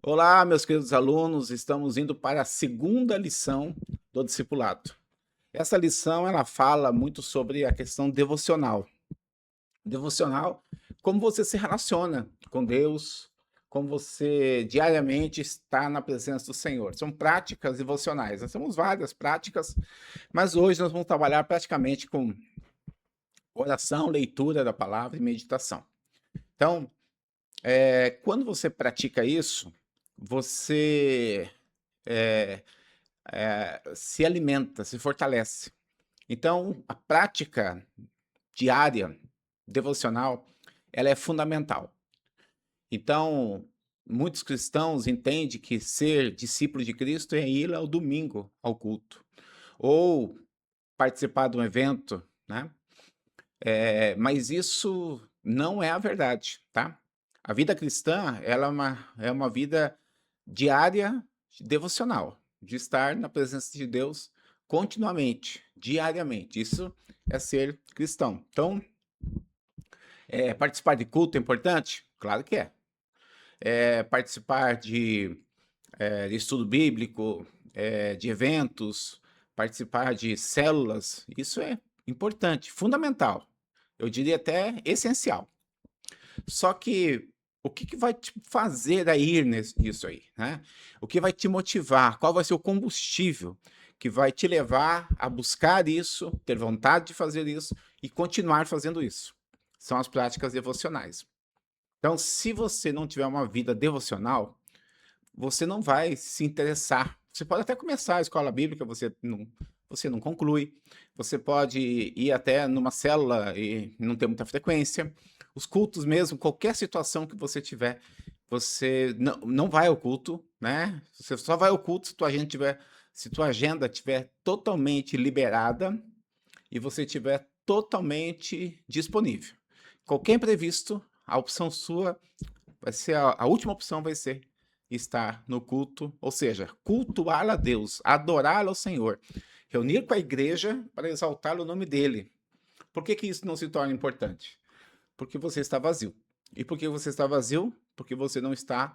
Olá, meus queridos alunos, estamos indo para a segunda lição do discipulado. Essa lição ela fala muito sobre a questão devocional. Devocional, como você se relaciona com Deus, como você diariamente está na presença do Senhor. São práticas devocionais. Nós temos várias práticas, mas hoje nós vamos trabalhar praticamente com oração, leitura da palavra e meditação. Então, quando você pratica isso, você eh, se alimenta, se fortalece. Então, a prática diária, devocional, ela é fundamental. Então, muitos cristãos entendem que ser discípulo de Cristo é ir ao domingo ao culto, ou participar de um evento, né? Mas isso não é a verdade, tá? A vida cristã, ela é uma vida diária devocional, de estar na presença de Deus continuamente, diariamente. Isso é ser cristão. Então, participar de culto é importante? Claro que é. Participar de estudo bíblico, de eventos, participar de células, isso é importante, fundamental. Eu diria até essencial. Só que o que que vai te fazer a ir nisso aí, né? O que vai te motivar? Qual vai ser o combustível que vai te levar a buscar isso, ter vontade de fazer isso e continuar fazendo isso? São as práticas devocionais. Então, se você não tiver uma vida devocional, você não vai se interessar. Você pode até começar a escola bíblica, você não conclui. Você pode ir até numa célula e não ter muita frequência. Os cultos mesmo, qualquer situação que você tiver, você não vai ao culto, né? Você só vai ao culto se tua agenda tiver totalmente liberada e você tiver totalmente disponível. Qualquer imprevisto, a opção sua vai ser a última opção vai ser estar no culto, ou seja, cultuar a Deus, adorar ao Senhor, reunir com a igreja para exaltar o nome dele. Por que que isso não se torna importante? Porque você está vazio. E por que você está vazio? Porque você não está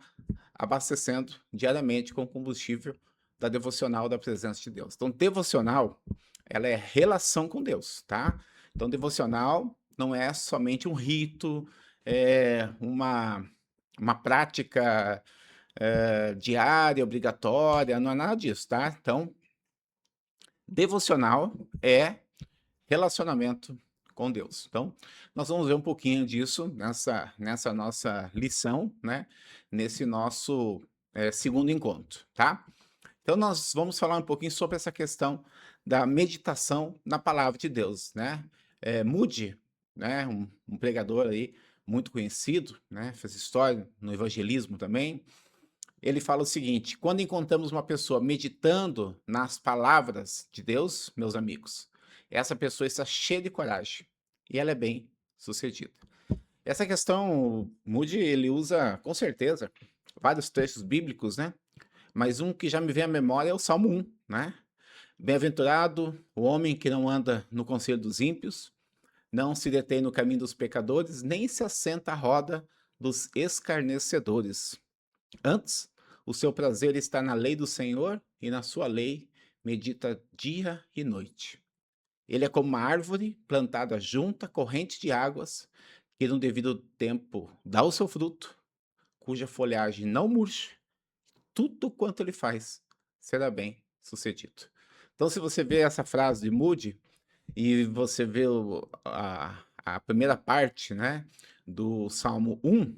abastecendo diariamente com o combustível da devocional da presença de Deus. Então, devocional, ela é relação com Deus, tá? Então, devocional não é somente um rito, uma prática diária, obrigatória, não é nada disso, tá? Então, devocional é relacionamento com Deus. Então, nós vamos ver um pouquinho disso nessa nossa lição, né? Nesse nosso segundo encontro, tá? Então, nós vamos falar um pouquinho sobre essa questão da meditação na palavra de Deus, né? Moody, né? Um pregador aí muito conhecido, né? Fez história no evangelismo também. Ele fala o seguinte: quando encontramos uma pessoa meditando nas palavras de Deus, meus amigos, essa pessoa está cheia de coragem e ela é bem sucedida. Essa questão, o Moody, ele usa com certeza vários trechos bíblicos, né? Mas um que já me vem à memória é o Salmo 1, né? Bem-aventurado o homem que não anda no conselho dos ímpios, não se detém no caminho dos pecadores, nem se assenta à roda dos escarnecedores. Antes, o seu prazer está na lei do Senhor e na sua lei medita dia e noite. Ele é como uma árvore plantada junto à corrente de águas, que no devido tempo dá o seu fruto, cuja folhagem não murcha, tudo quanto ele faz será bem sucedido. Então, se você vê essa frase de Moody e você vê a primeira parte, né, do Salmo 1,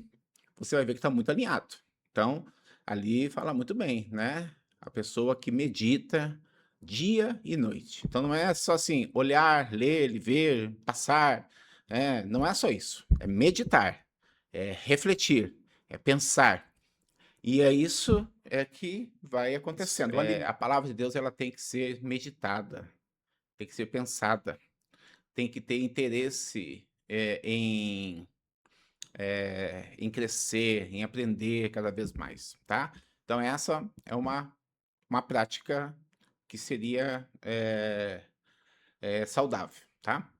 você vai ver que está muito alinhado. Então, ali fala muito bem, né? A pessoa que medita dia e noite. Então, não é só assim, olhar, ler, ver, passar. Não é só isso. É meditar, é refletir, é pensar. E é isso que vai acontecendo. A palavra de Deus ela tem que ser meditada, tem que ser pensada, tem que ter interesse em crescer, em aprender cada vez mais, tá? Então essa é uma prática que seria saudável, tá?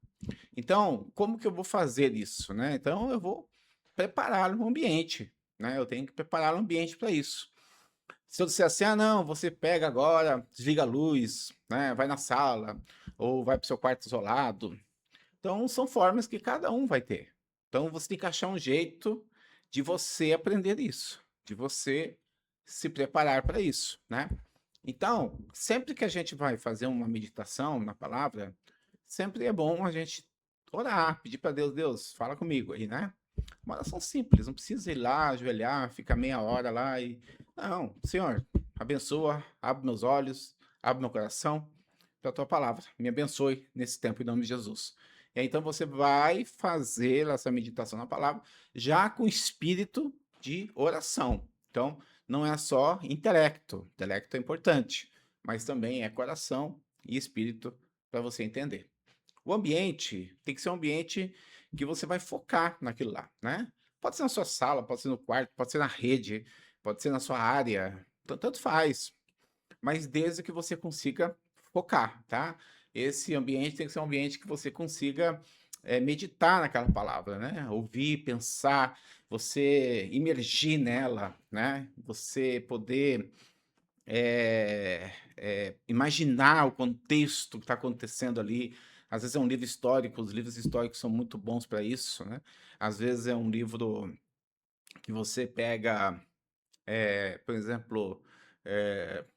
Então, como que eu vou fazer isso, né? Então eu vou preparar um ambiente, né? Eu tenho que preparar um ambiente para isso. Se eu disser assim, ah, não, você pega agora, desliga a luz, né, vai na sala, ou vai para o seu quarto isolado. Então, são formas que cada um vai ter. Então, você tem que achar um jeito de você aprender isso, de você se preparar para isso, né? Então, sempre que a gente vai fazer uma meditação na palavra, sempre é bom a gente orar, pedir para Deus, Deus, fala comigo aí, né? Uma oração simples, não precisa ir lá, ajoelhar, ficar meia hora lá e. Não, Senhor, abençoa, abre meus olhos, abre meu coração para a tua palavra. Me abençoe nesse tempo em nome de Jesus. E aí, então você vai fazer essa meditação na palavra já com espírito de oração. Então, não é só intelecto. Intelecto é importante, mas também é coração e espírito para você entender. O ambiente tem que ser um ambiente que você vai focar naquilo lá, né? Pode ser na sua sala, pode ser no quarto, pode ser na rede, pode ser na sua área, tanto faz. Mas desde que você consiga focar, tá? Esse ambiente tem que ser um ambiente que você consiga meditar naquela palavra, né? Ouvir, pensar, você imergir nela, né? Você poder imaginar o contexto que está acontecendo ali. Às vezes é um livro histórico, os livros históricos são muito bons para isso, né? Às vezes é um livro que você pega, por exemplo,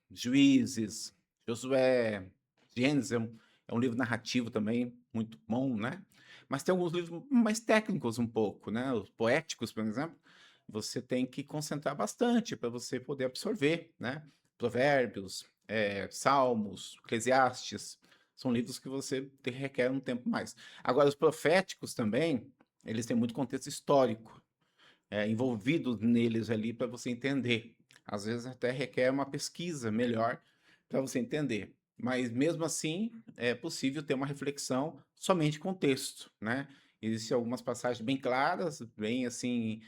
Juízes, Josué, Gênesis é um livro narrativo também muito bom, né? Mas tem alguns livros mais técnicos um pouco, né? Os poéticos, por exemplo, você tem que concentrar bastante para você poder absorver, né? Provérbios, Salmos, Eclesiastes, são livros que você requer um tempo mais. Agora, os proféticos também, eles têm muito contexto histórico, envolvido neles ali para você entender. Às vezes até requer uma pesquisa melhor para você entender. Mas mesmo assim, é possível ter uma reflexão somente com texto, né? Existem algumas passagens bem claras, bem assim,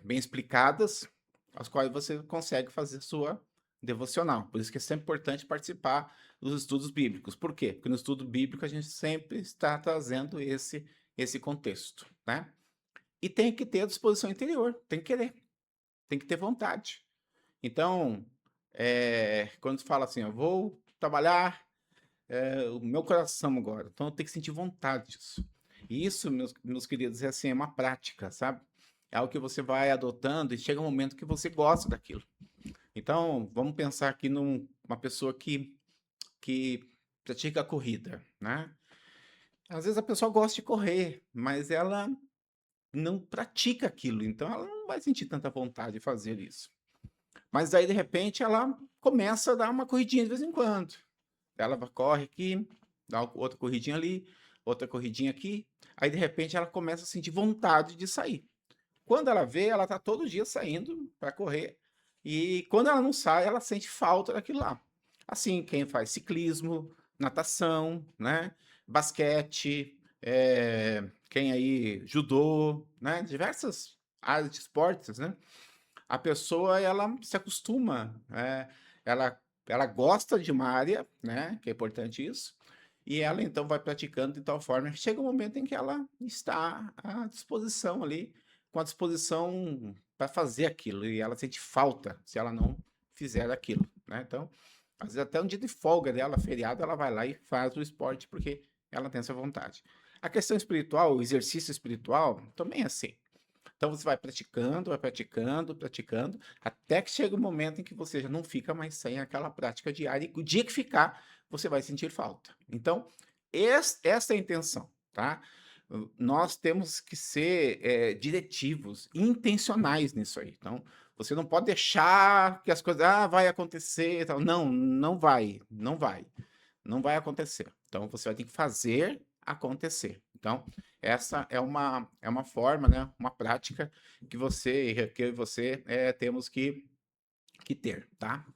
bem explicadas, as quais você consegue fazer sua devocional. Por isso que é sempre importante participar dos estudos bíblicos. Por quê? Porque no estudo bíblico a gente sempre está trazendo esse contexto, né? E tem que ter a disposição interior, tem que querer, tem que ter vontade. Então, quando você fala assim, eu vou trabalhar o meu coração agora, então eu tenho que sentir vontade disso. E isso, meus queridos, é assim, é uma prática, sabe? É algo que você vai adotando e chega um momento que você gosta daquilo. Então, vamos pensar aqui numa pessoa que pratica a corrida, né? Às vezes a pessoa gosta de correr, mas ela não pratica aquilo, então ela não vai sentir tanta vontade de fazer isso. Mas aí, de repente, ela começa a dar uma corridinha de vez em quando. Ela corre aqui, dá outra corridinha ali, outra corridinha aqui. Aí, de repente, ela começa a sentir vontade de sair. Quando ela vê, ela tá todo dia saindo para correr. E quando ela não sai, ela sente falta daquilo lá. Assim, quem faz ciclismo, natação, né? Basquete, quem aí judô, né? Diversas áreas de esportes, né? A pessoa ela se acostuma, ela gosta de uma área, né? Que é importante isso. E ela então vai praticando de tal forma que chega um momento em que ela está à disposição ali, com a disposição para fazer aquilo, e ela sente falta se ela não fizer aquilo, né? Então, às vezes até um dia de folga dela, feriado, ela vai lá e faz o esporte porque ela tem essa vontade. A questão espiritual, o exercício espiritual, também é assim. Então você vai praticando, praticando, até que chega um momento em que você já não fica mais sem aquela prática diária, e o dia que ficar, você vai sentir falta. Então, essa é a intenção, tá? Nós temos que ser diretivos, intencionais nisso aí. Então, você não pode deixar que as coisas, vai acontecer e tal. Não, não vai, não vai. Não vai acontecer. Então, você vai ter que fazer acontecer. Então, essa é uma forma, né, uma prática que você temos que ter, tá?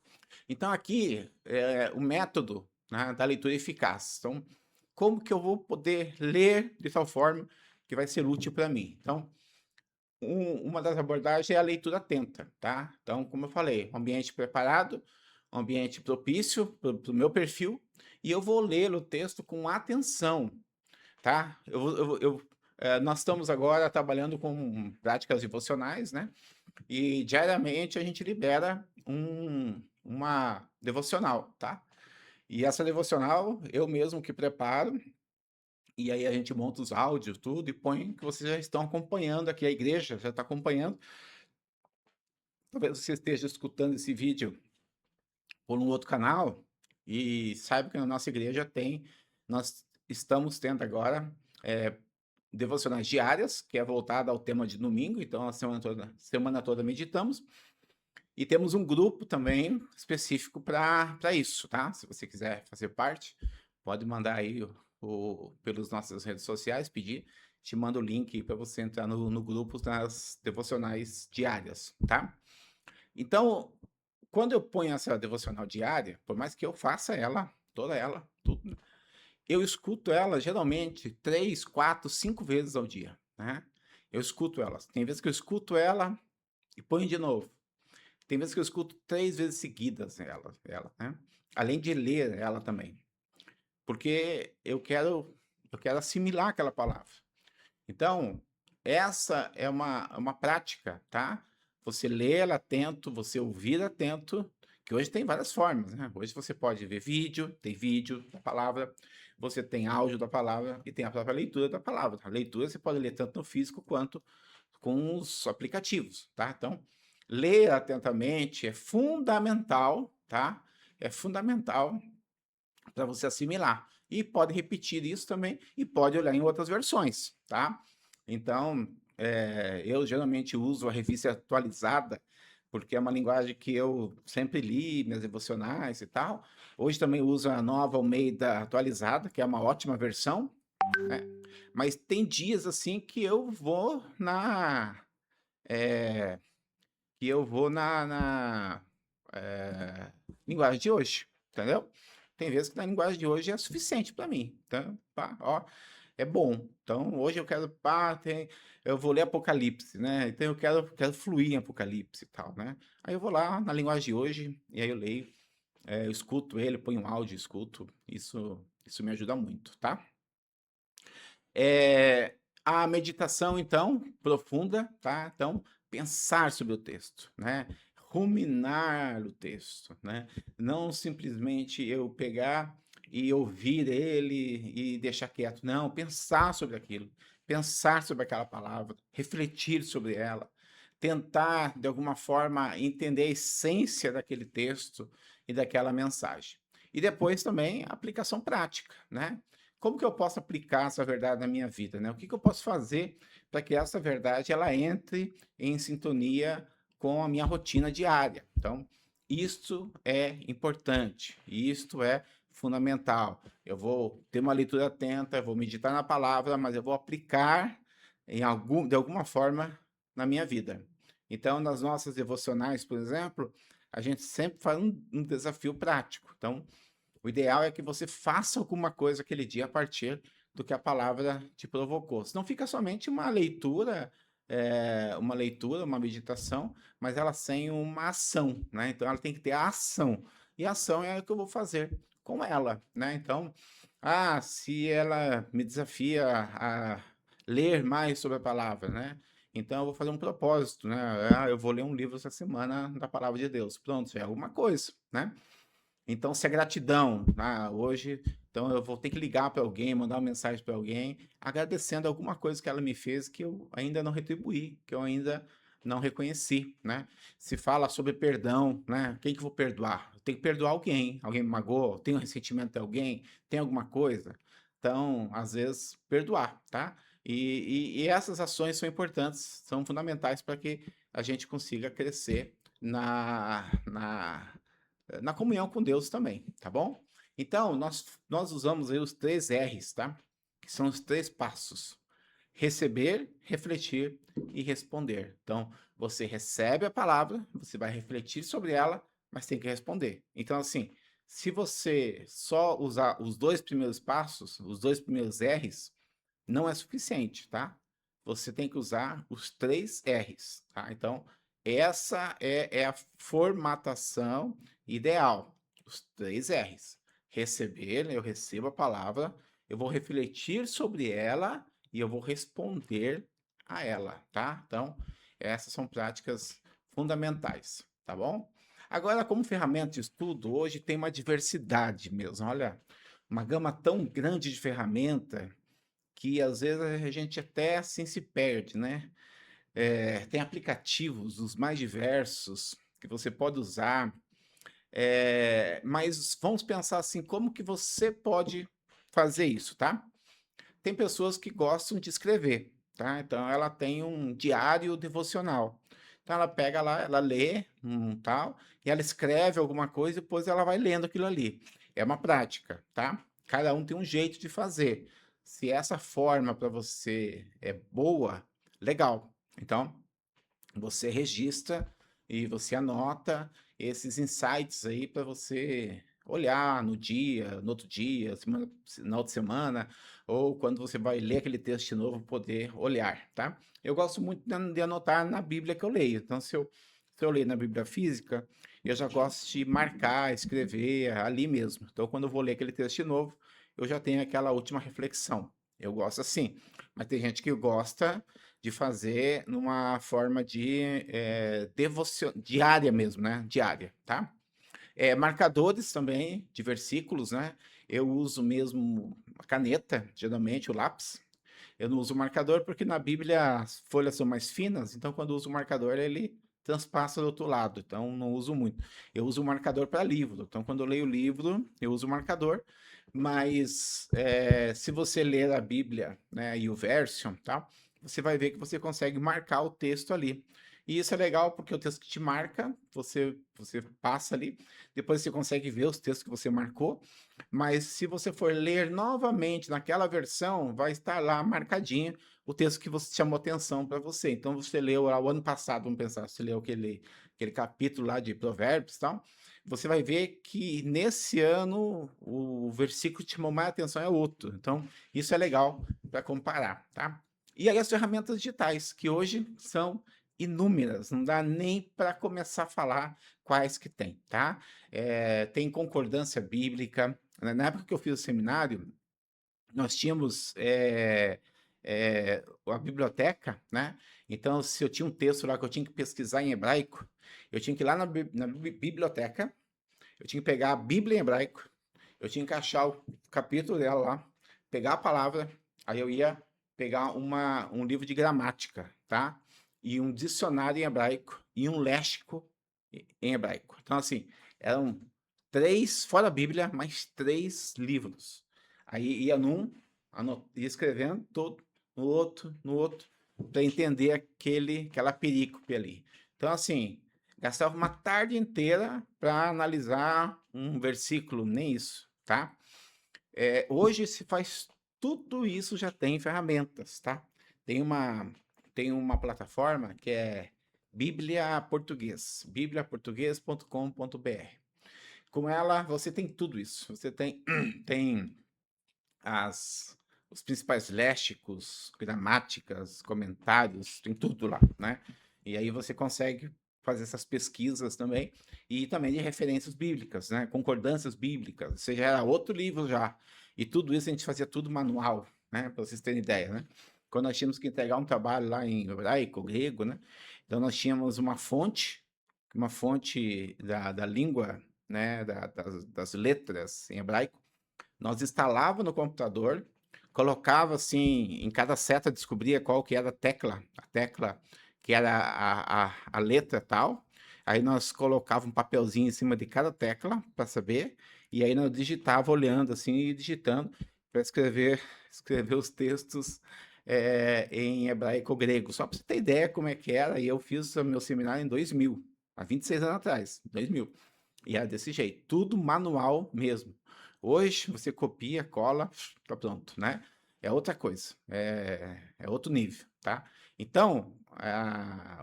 Então, aqui, o método, né, da leitura eficaz. Então, como que eu vou poder ler de tal forma que vai ser útil para mim? Então, uma das abordagens é a leitura atenta, tá? Então, como eu falei, um ambiente preparado, um ambiente propício para o meu perfil, e eu vou ler o texto com atenção, tá? Nós estamos agora trabalhando com práticas devocionais, né? E diariamente a gente libera uma devocional, tá? E essa devocional eu mesmo que preparo, e aí a gente monta os áudios, tudo, e põe que vocês já estão acompanhando aqui, a igreja já está acompanhando. Talvez você esteja escutando esse vídeo por um outro canal e saiba que na nossa igreja nós estamos tendo agora devocionais diárias, que é voltada ao tema de domingo, então a semana toda meditamos. E temos um grupo também específico para isso, tá? Se você quiser fazer parte, pode mandar aí pelas nossas redes sociais, pedir, te mando o link para você entrar no grupo das devocionais diárias, tá? Então, quando eu ponho essa devocional diária, por mais que eu faça ela, toda ela, tudo, eu escuto ela geralmente 3, 4, 5 vezes ao dia, né? Eu escuto ela. Tem vezes que eu escuto ela e ponho de novo. Tem vezes que eu escuto 3 vezes seguidas ela, né? Além de ler ela também. Porque eu quero assimilar aquela palavra. Então, essa é uma prática, tá? Você ler atento, você ouvir atento, que hoje tem várias formas, né? Hoje você pode ver vídeo, tem vídeo da palavra, você tem áudio da palavra e tem a própria leitura da palavra. A leitura você pode ler tanto no físico quanto com os aplicativos, tá? Então, ler atentamente é fundamental, tá? É fundamental para você assimilar. E pode repetir isso também e pode olhar em outras versões, tá? Então, eu geralmente uso a revista atualizada, porque é uma linguagem que eu sempre li, minhas devocionais e tal. Hoje também uso a nova Almeida atualizada, que é uma ótima versão, né? Mas tem dias assim que eu vou eh, na linguagem de hoje, entendeu? Tem vezes que na linguagem de hoje é suficiente para mim. Então, pá, ó, é bom. Então, hoje eu quero, eu vou ler Apocalipse, né? Então, eu quero fluir em Apocalipse e tal, né? Aí eu vou lá na linguagem de hoje e aí eu leio, eu escuto ele, ponho um áudio, escuto. Isso me ajuda muito, tá? É, a meditação, então, profunda, tá? Então, pensar sobre o texto, né? Ruminar o texto, né? Não simplesmente eu pegar e ouvir ele e deixar quieto. Não, pensar sobre aquilo, pensar sobre aquela palavra, refletir sobre ela, tentar, de alguma forma, entender a essência daquele texto e daquela mensagem. E depois também a aplicação prática, né? Como que eu posso aplicar essa verdade na minha vida, né? O que que eu posso fazer para que essa verdade ela entre em sintonia com a minha rotina diária? Então, isto é importante, isto é fundamental. Eu vou ter uma leitura atenta, eu vou meditar na palavra, mas eu vou aplicar de alguma forma na minha vida. Então, nas nossas devocionais, por exemplo, a gente sempre faz um desafio prático. Então, o ideal é que você faça alguma coisa aquele dia a partir do que a palavra te provocou. Senão fica somente uma leitura, uma meditação, mas ela sem uma ação, né? Então ela tem que ter a ação. E a ação é o que eu vou fazer com ela, né? Então, se ela me desafia a ler mais sobre a palavra, né? Então eu vou fazer um propósito, né? Eu vou ler um livro essa semana da palavra de Deus. Pronto, é alguma coisa, né? Então, se é gratidão, hoje, então eu vou ter que ligar para alguém, mandar uma mensagem para alguém, agradecendo alguma coisa que ela me fez que eu ainda não retribuí, que eu ainda não reconheci, né? Se fala sobre perdão, né? Quem que eu vou perdoar? Eu tenho que perdoar alguém me magoou, tenho ressentimento de alguém, tem alguma coisa? Então, às vezes, perdoar, tá? E essas ações são importantes, são fundamentais para que a gente consiga crescer na comunhão com Deus também, tá bom? Então, nós usamos aí os 3 R's, tá? Que são os 3 passos: receber, refletir e responder. Então, você recebe a palavra, você vai refletir sobre ela, mas tem que responder. Então, assim, se você só usar os 2 primeiros passos, os 2 primeiros R's, não é suficiente, tá? Você tem que usar os 3 R's, tá? Então, essa é a formatação ideal, os 3 R's. Receber, né, eu recebo a palavra, eu vou refletir sobre ela e eu vou responder a ela, tá? Então, essas são práticas fundamentais, tá bom? Agora, como ferramenta de estudo, hoje tem uma diversidade mesmo. Olha, uma gama tão grande de ferramenta que às vezes a gente até assim se perde, né? Tem aplicativos os mais diversos que você pode usar, mas vamos pensar assim, como que você pode fazer isso, tá? Tem pessoas que gostam de escrever, tá? Então ela tem um diário devocional. Então ela pega lá, ela lê tal, e ela escreve alguma coisa e depois ela vai lendo aquilo ali. É uma prática, tá? Cada um tem um jeito de fazer. Se essa forma para você é boa, legal. Então, você registra e você anota esses insights aí para você olhar no dia, no outro dia, semana, na outra semana, ou quando você vai ler aquele texto de novo, poder olhar, tá? Eu gosto muito de anotar na Bíblia que eu leio. Então, se eu leio na Bíblia física, eu já gosto de marcar, escrever ali mesmo. Então, quando eu vou ler aquele texto de novo, eu já tenho aquela última reflexão. Eu gosto assim. Mas tem gente que gosta de fazer numa forma de diária mesmo, né? Diária, tá? Marcadores também de versículos, né? Eu uso mesmo a caneta, geralmente o lápis. Eu não uso marcador porque na Bíblia as folhas são mais finas, então quando eu uso o marcador ele transpassa do outro lado, então não uso muito. Eu uso o marcador para livro, então quando eu leio o livro eu uso o marcador, mas se você ler a Bíblia, né, e o Version, tá, você vai ver que você consegue marcar o texto ali. E isso é legal porque o texto que te marca, você passa ali, depois você consegue ver os textos que você marcou, mas se você for ler novamente naquela versão, vai estar lá marcadinho o texto que você chamou atenção para você. Então você leu lá o ano passado, vamos pensar, você leu aquele capítulo lá de Provérbios e tal, você vai ver que nesse ano o versículo que te chamou mais atenção é outro. Então, isso é legal para comparar, tá? E aí as ferramentas digitais, que hoje são inúmeras, não dá nem para começar a falar quais que tem, tá? Tem concordância bíblica. Na época que eu fiz o seminário, nós tínhamos a biblioteca, né? Então, se eu tinha um texto lá que eu tinha que pesquisar em hebraico, eu tinha que ir lá na biblioteca, eu tinha que pegar a Bíblia em hebraico, eu tinha que achar o capítulo dela lá, pegar a palavra, aí eu ia pegar um livro de gramática, tá? E um dicionário em hebraico e um léxico em hebraico. Então, assim, eram três, fora a Bíblia, mais três livros. Aí ia num, ia escrevendo todo, no outro, para entender aquela perícope ali. Então, assim, gastava uma tarde inteira para analisar um versículo, nem isso, tá? Hoje se faz tudo isso, já tem ferramentas, tá? Tem uma, tem uma plataforma que é Bíblia Português, bibliaportuguês.com.br. Com ela, você tem tudo isso. Você tem as, os principais léxicos, gramáticas, comentários, tem tudo lá, né? E aí você consegue fazer essas pesquisas também, e também de referências bíblicas, né? Concordâncias bíblicas, ou seja, era outro livro já. E tudo isso a gente fazia tudo manual, né? Para vocês terem ideia, né? Quando nós tínhamos que entregar um trabalho lá em hebraico, grego, né? Então nós tínhamos uma fonte da língua, né? Das letras em hebraico, nós instalava no computador, colocava assim, em cada seta descobria qual que era a tecla que era a letra tal. Aí nós colocava um papelzinho em cima de cada tecla para saber, e aí nós digitava olhando assim e digitando para escrever os textos em hebraico ou grego. Só para você ter ideia como é que era, e eu fiz o meu seminário em 2000, há 26 anos atrás, 2000. E era desse jeito, tudo manual mesmo. Hoje você copia, cola, tá pronto, né? É outra coisa, é outro nível, tá? Então,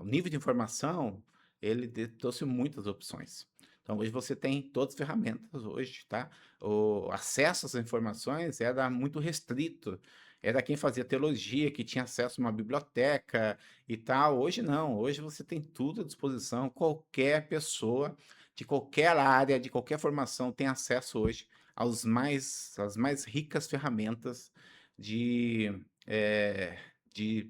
o nível de informação, ele trouxe muitas opções. Então, hoje você tem todas as ferramentas hoje, tá? O acesso às informações era muito restrito. Era quem fazia teologia, que tinha acesso a uma biblioteca e tal. Hoje não, hoje você tem tudo à disposição. Qualquer pessoa de qualquer área, de qualquer formação, tem acesso hoje às mais ricas ferramentas de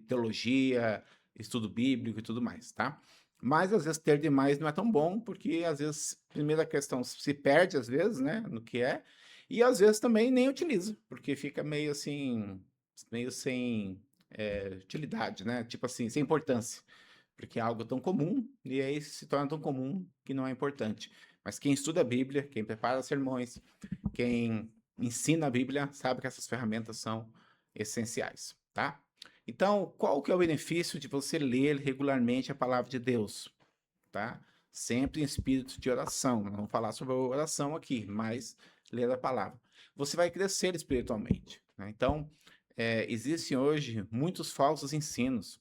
teologia, estudo bíblico e tudo mais, tá? Mas às vezes ter demais não é tão bom, porque às vezes, primeira questão, se perde às vezes, né, no que é, e às vezes também nem utiliza, porque fica meio assim, meio sem utilidade, né? Tipo assim, sem importância, porque é algo tão comum, e aí se torna tão comum que não é importante. Mas quem estuda a Bíblia, quem prepara sermões, quem ensina a Bíblia, sabe que essas ferramentas são essenciais, tá? Então, qual que é o benefício de você ler regularmente a palavra de Deus, tá? Sempre em espírito de oração. Não vamos falar sobre a oração aqui, mas ler a palavra. Você vai crescer espiritualmente, né? Então, existem hoje muitos falsos ensinos.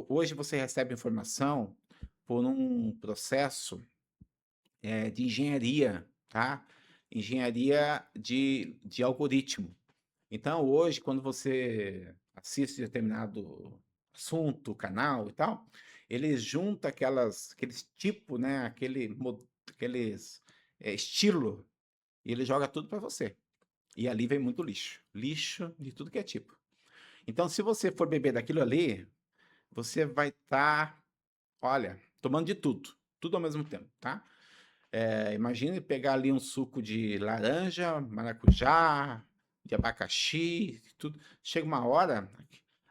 Hoje você recebe informação por um processo de engenharia, tá? Engenharia de algoritmo. Então, hoje, quando você assiste determinado assunto, canal e tal, ele junta aqueles tipo, né? Aqueles estilo, e ele joga tudo para você. E ali vem muito lixo. Lixo de tudo que é tipo. Então, se você for beber daquilo ali, você vai estar, olha, tomando de tudo. Tudo ao mesmo tempo, tá? Imagine pegar ali um suco de laranja, maracujá, de abacaxi, tudo. Chega uma hora,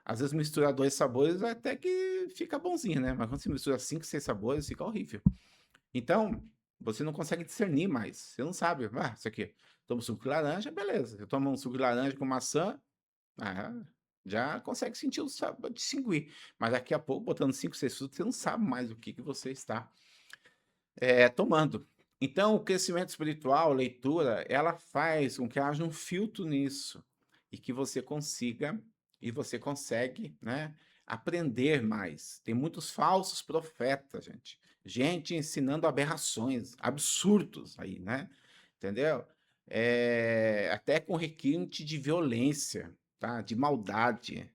às vezes misturar 2 sabores até que fica bonzinho, né? Mas quando você mistura 5, 6 sabores, fica horrível. Então, você não consegue discernir mais. Você não sabe. Ah, isso aqui. Tomo suco de laranja, beleza. Eu tomo um suco de laranja com maçã, ah, já consegue sentir o sabor, distinguir. Mas daqui a pouco, botando 5, 6 frutas, você não sabe mais o que você está tomando. Então, o crescimento espiritual, a leitura, ela faz com que haja um filtro nisso e que você consiga e você consegue, né, aprender mais. Tem muitos falsos profetas, gente. Gente ensinando aberrações, absurdos aí, né? Entendeu? Até com requinte de violência, tá? De maldade.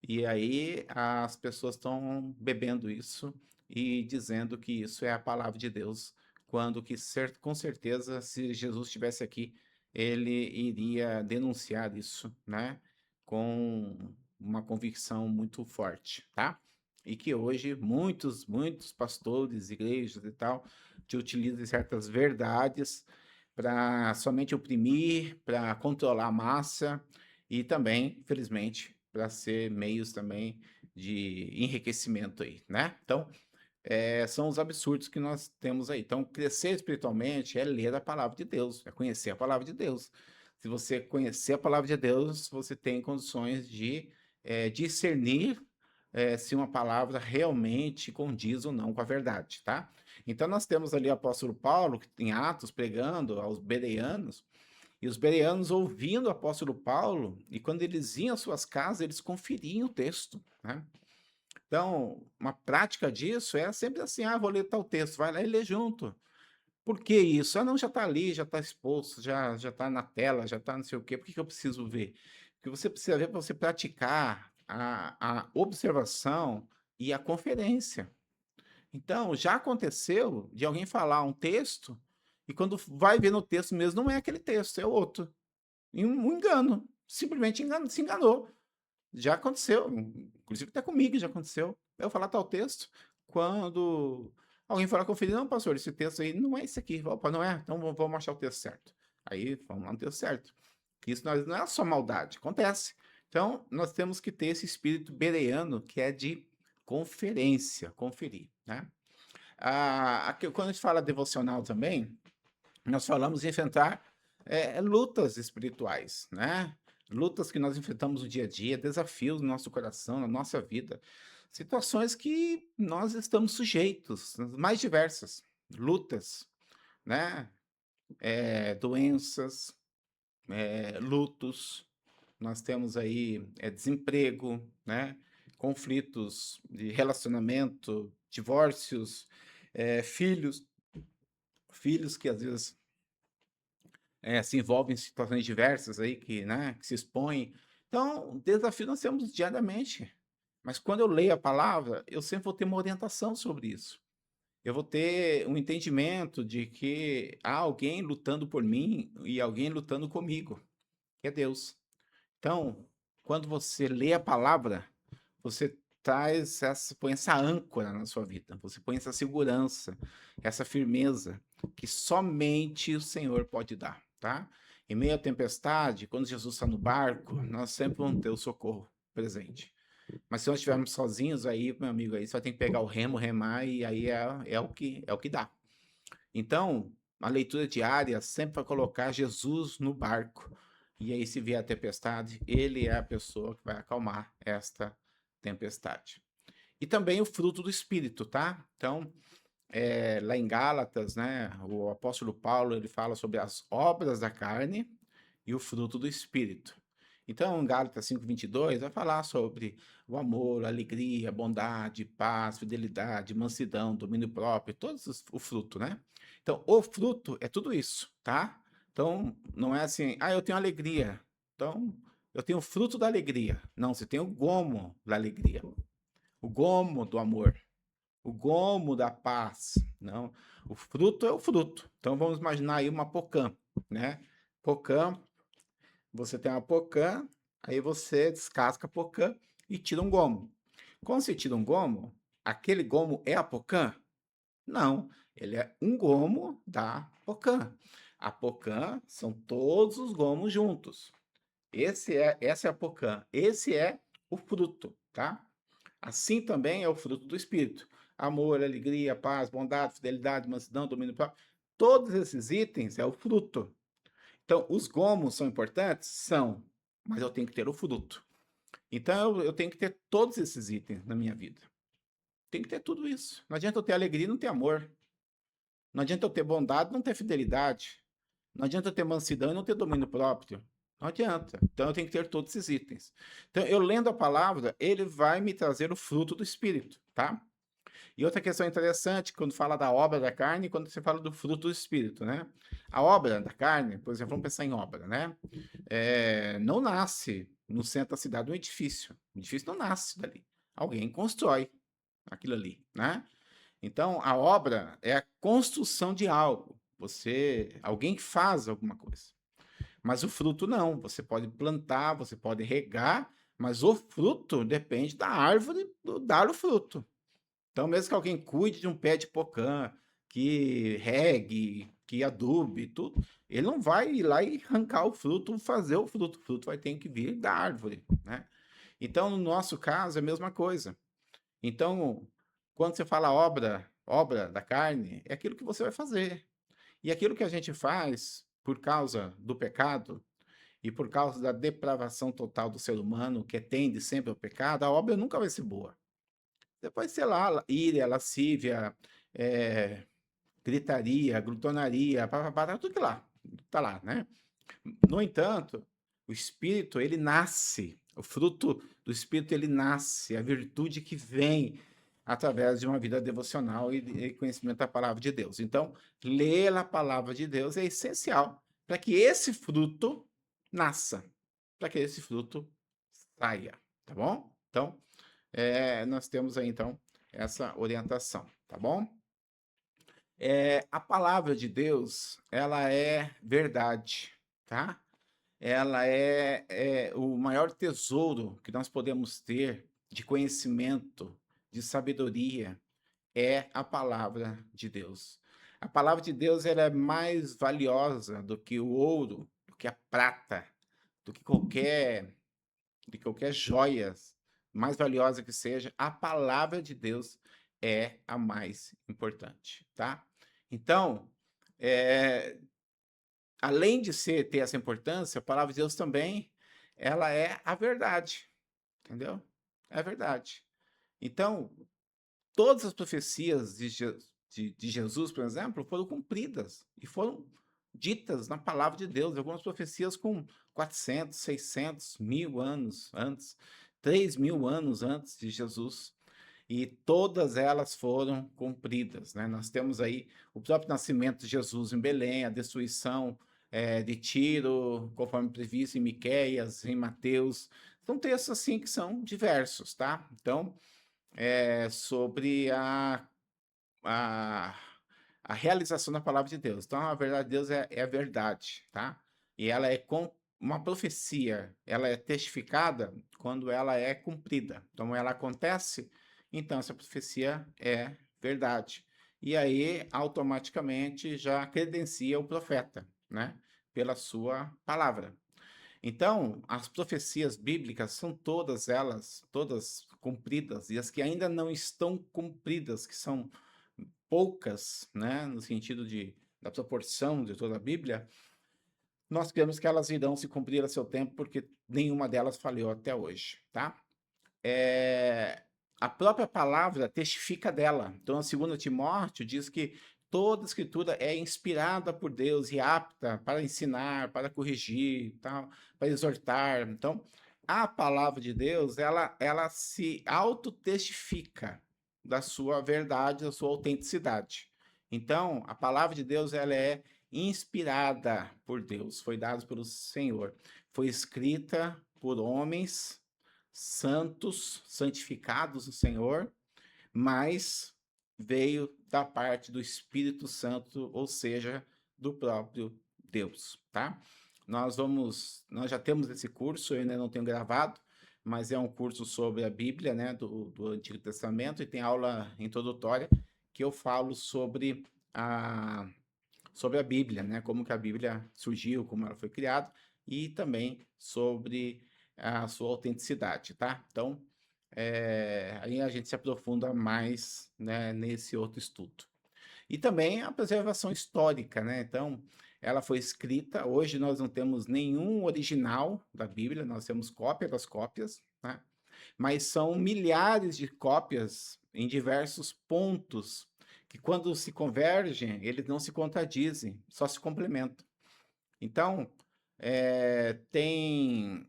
E aí as pessoas estão bebendo isso e dizendo que isso é a palavra de Deus, quando que com certeza, se Jesus estivesse aqui, ele iria denunciar isso, né? Com uma convicção muito forte, tá? E que hoje muitos pastores, igrejas e tal, te utilizam certas verdades para somente oprimir, para controlar a massa e também, infelizmente, para ser meios também de enriquecimento aí, né? Então, são os absurdos que nós temos aí. Então, crescer espiritualmente é ler a palavra de Deus, é conhecer a palavra de Deus. Se você conhecer a palavra de Deus, você tem condições de discernir se uma palavra realmente condiz ou não com a verdade, tá? Então, nós temos ali o apóstolo Paulo, em Atos, pregando aos bereanos, e os bereanos ouvindo o apóstolo Paulo, e quando eles iam às suas casas, eles conferiam o texto, né? Então, uma prática disso é sempre assim: ah, vou ler tal texto, vai lá e lê junto. Por que isso? Ah, não, já está ali, já está exposto, já está na tela, já está não sei o quê, por que eu preciso ver? Porque você precisa ver para você praticar a observação e a conferência. Então, já aconteceu de alguém falar um texto, e quando vai ver no texto mesmo, não é aquele texto, é outro. E um engano, simplesmente se enganou. Já aconteceu, inclusive até comigo já aconteceu. Eu falar tal texto, quando alguém falar conferir, não, pastor, esse texto aí não é esse aqui. Opa, não é? Então vamos achar o texto certo. Aí vamos lá no texto certo. Isso não é só maldade, acontece. Então, nós temos que ter esse espírito bereano que é de conferência, conferir, né? Quando a gente fala devocional também, nós falamos em enfrentar lutas espirituais, né? Lutas que nós enfrentamos no dia a dia, desafios no nosso coração, na nossa vida, situações que nós estamos sujeitos, as mais diversas, lutas, né? Doenças, lutos, nós temos aí desemprego, né? Conflitos de relacionamento, divórcios, filhos que às vezes se envolvem em situações diversas aí que, né, que se expõem. Então, desafio nós temos diariamente. Mas quando eu leio a palavra, eu sempre vou ter uma orientação sobre isso. Eu vou ter um entendimento de que há alguém lutando por mim e alguém lutando comigo, que é Deus. Então, quando você lê a palavra, você põe essa âncora na sua vida, você põe essa segurança, essa firmeza que somente o Senhor pode dar, tá? Em meio à tempestade, quando Jesus está no barco, nós sempre vamos ter o socorro presente. Mas se nós estivermos sozinhos, aí, meu amigo, aí você vai ter que pegar o remo, remar, e aí é o que dá. Então, a leitura diária sempre vai colocar Jesus no barco. E aí, se vier a tempestade, ele é a pessoa que vai acalmar esta tempestade. E também o fruto do Espírito, tá? Então, lá em Gálatas, né, o apóstolo Paulo, ele fala sobre as obras da carne e o fruto do Espírito. Então, em Gálatas 5:22, vai falar sobre o amor, a alegria, a bondade, paz, fidelidade, mansidão, domínio próprio, o fruto, né? Então, o fruto é tudo isso, tá? Então, não é assim, eu tenho alegria, então eu tenho o fruto da alegria. Não, você tem o gomo da alegria, o gomo do amor, o gomo da paz. Não, o fruto é o fruto. Então, vamos imaginar aí uma pocã, né? Pocã, você tem uma pocã, aí você descasca a pocã e tira um gomo. Quando você tira um gomo, aquele gomo é a pocã? Não, ele é um gomo da pocã. A pocã são todos os gomos juntos. Essa é a pocã. Esse é o fruto, tá? Assim também é o fruto do Espírito. Amor, alegria, paz, bondade, fidelidade, mansidão, domínio próprio. Todos esses itens é o fruto. Então, os gomos são importantes? São, mas eu tenho que ter o fruto. Então, eu tenho que ter todos esses itens na minha vida. Tem que ter tudo isso. Não adianta eu ter alegria e não ter amor. Não adianta eu ter bondade e não ter fidelidade. Não adianta eu ter mansidão e não ter domínio próprio. Não adianta. Então, eu tenho que ter todos esses itens. Então, eu lendo a palavra, ele vai me trazer o fruto do Espírito, tá? E outra questão interessante, quando fala da obra da carne, quando você fala do fruto do Espírito, né? A obra da carne, por exemplo, vamos pensar em obra, né? Não nasce no centro da cidade um edifício. O edifício não nasce dali. Alguém constrói aquilo ali, né? Então, a obra é a construção de algo. Alguém faz alguma coisa. Mas o fruto não. Você pode plantar, você pode regar, mas o fruto depende da árvore dar o fruto. Então, mesmo que alguém cuide de um pé de pocã, que regue, que adube, tudo, ele não vai ir lá e arrancar o fruto, fazer o fruto. O fruto vai ter que vir da árvore, né? Então, no nosso caso, é a mesma coisa. Então, quando você fala obra da carne, é aquilo que você vai fazer. E aquilo que a gente faz por causa do pecado e por causa da depravação total do ser humano, que tende sempre ao pecado, a obra nunca vai ser boa. Depois, sei lá, íria, lascívia, eh, gritaria, glutonaria, papapá, tá tudo que lá, tá lá, né? No entanto, o espírito, ele nasce, o fruto do espírito, ele nasce, a virtude que vem através de uma vida devocional e conhecimento da palavra de Deus. Então, ler a palavra de Deus é essencial para que esse fruto nasça, para que esse fruto saia, tá bom? Então, nós temos aí, então, essa orientação, tá bom? A palavra de Deus, ela é verdade, tá? Ela é o maior tesouro que nós podemos ter de conhecimento, de sabedoria, é a palavra de Deus. A palavra de Deus ela é mais valiosa do que o ouro, do que a prata, do que qualquer joia, mais valiosa que seja, a palavra de Deus é a mais importante, tá? Então, é, além de ter essa importância, a palavra de Deus também, ela é a verdade, entendeu? É a verdade. Então, todas as profecias de Jesus, por exemplo, foram cumpridas e foram ditas na palavra de Deus. Algumas profecias com 400, 600, 1000 anos antes, 3000 anos antes de Jesus. E todas elas foram cumpridas, né? Nós temos aí o próprio nascimento de Jesus em Belém, a destruição de Tiro, conforme previsto em Miqueias, em Mateus. São textos assim que são diversos, tá? Então, sobre a, a realização da palavra de Deus. Então, a verdade de Deus é a verdade, tá? E ela é uma profecia, ela é testificada quando ela é cumprida. Então, ela acontece, então essa profecia é verdade. E aí, automaticamente, já credencia o profeta, né? Pela sua palavra. Então, as profecias bíblicas são todas elas, todas cumpridas, e as que ainda não estão cumpridas, que são poucas, né, no sentido da proporção de toda a Bíblia, nós cremos que elas irão se cumprir a seu tempo, porque nenhuma delas falhou até hoje, tá? A própria palavra testifica dela. Então, a 2 Timóteo diz que toda escritura é inspirada por Deus e apta para ensinar, para corrigir, tal, para exortar. Então, a palavra de Deus, ela se autotestifica da sua verdade, da sua autenticidade. Então, a palavra de Deus, ela é inspirada por Deus, foi dada pelo Senhor, foi escrita por homens santos, santificados do Senhor, mas veio da parte do Espírito Santo, ou seja, do próprio Deus, tá? Nós já temos esse curso, eu ainda não tenho gravado, mas é um curso sobre a Bíblia, né, do Antigo Testamento, e tem aula introdutória que eu falo sobre a Bíblia, né, como que a Bíblia surgiu, como ela foi criada, e também sobre a sua autenticidade, tá? Então, aí a gente se aprofunda mais, né, nesse outro estudo. E também a preservação histórica, né? Então, ela foi escrita, hoje nós não temos nenhum original da Bíblia, nós temos cópia das cópias, né? Mas são milhares de cópias em diversos pontos, que quando se convergem, eles não se contradizem, só se complementam. Então, tem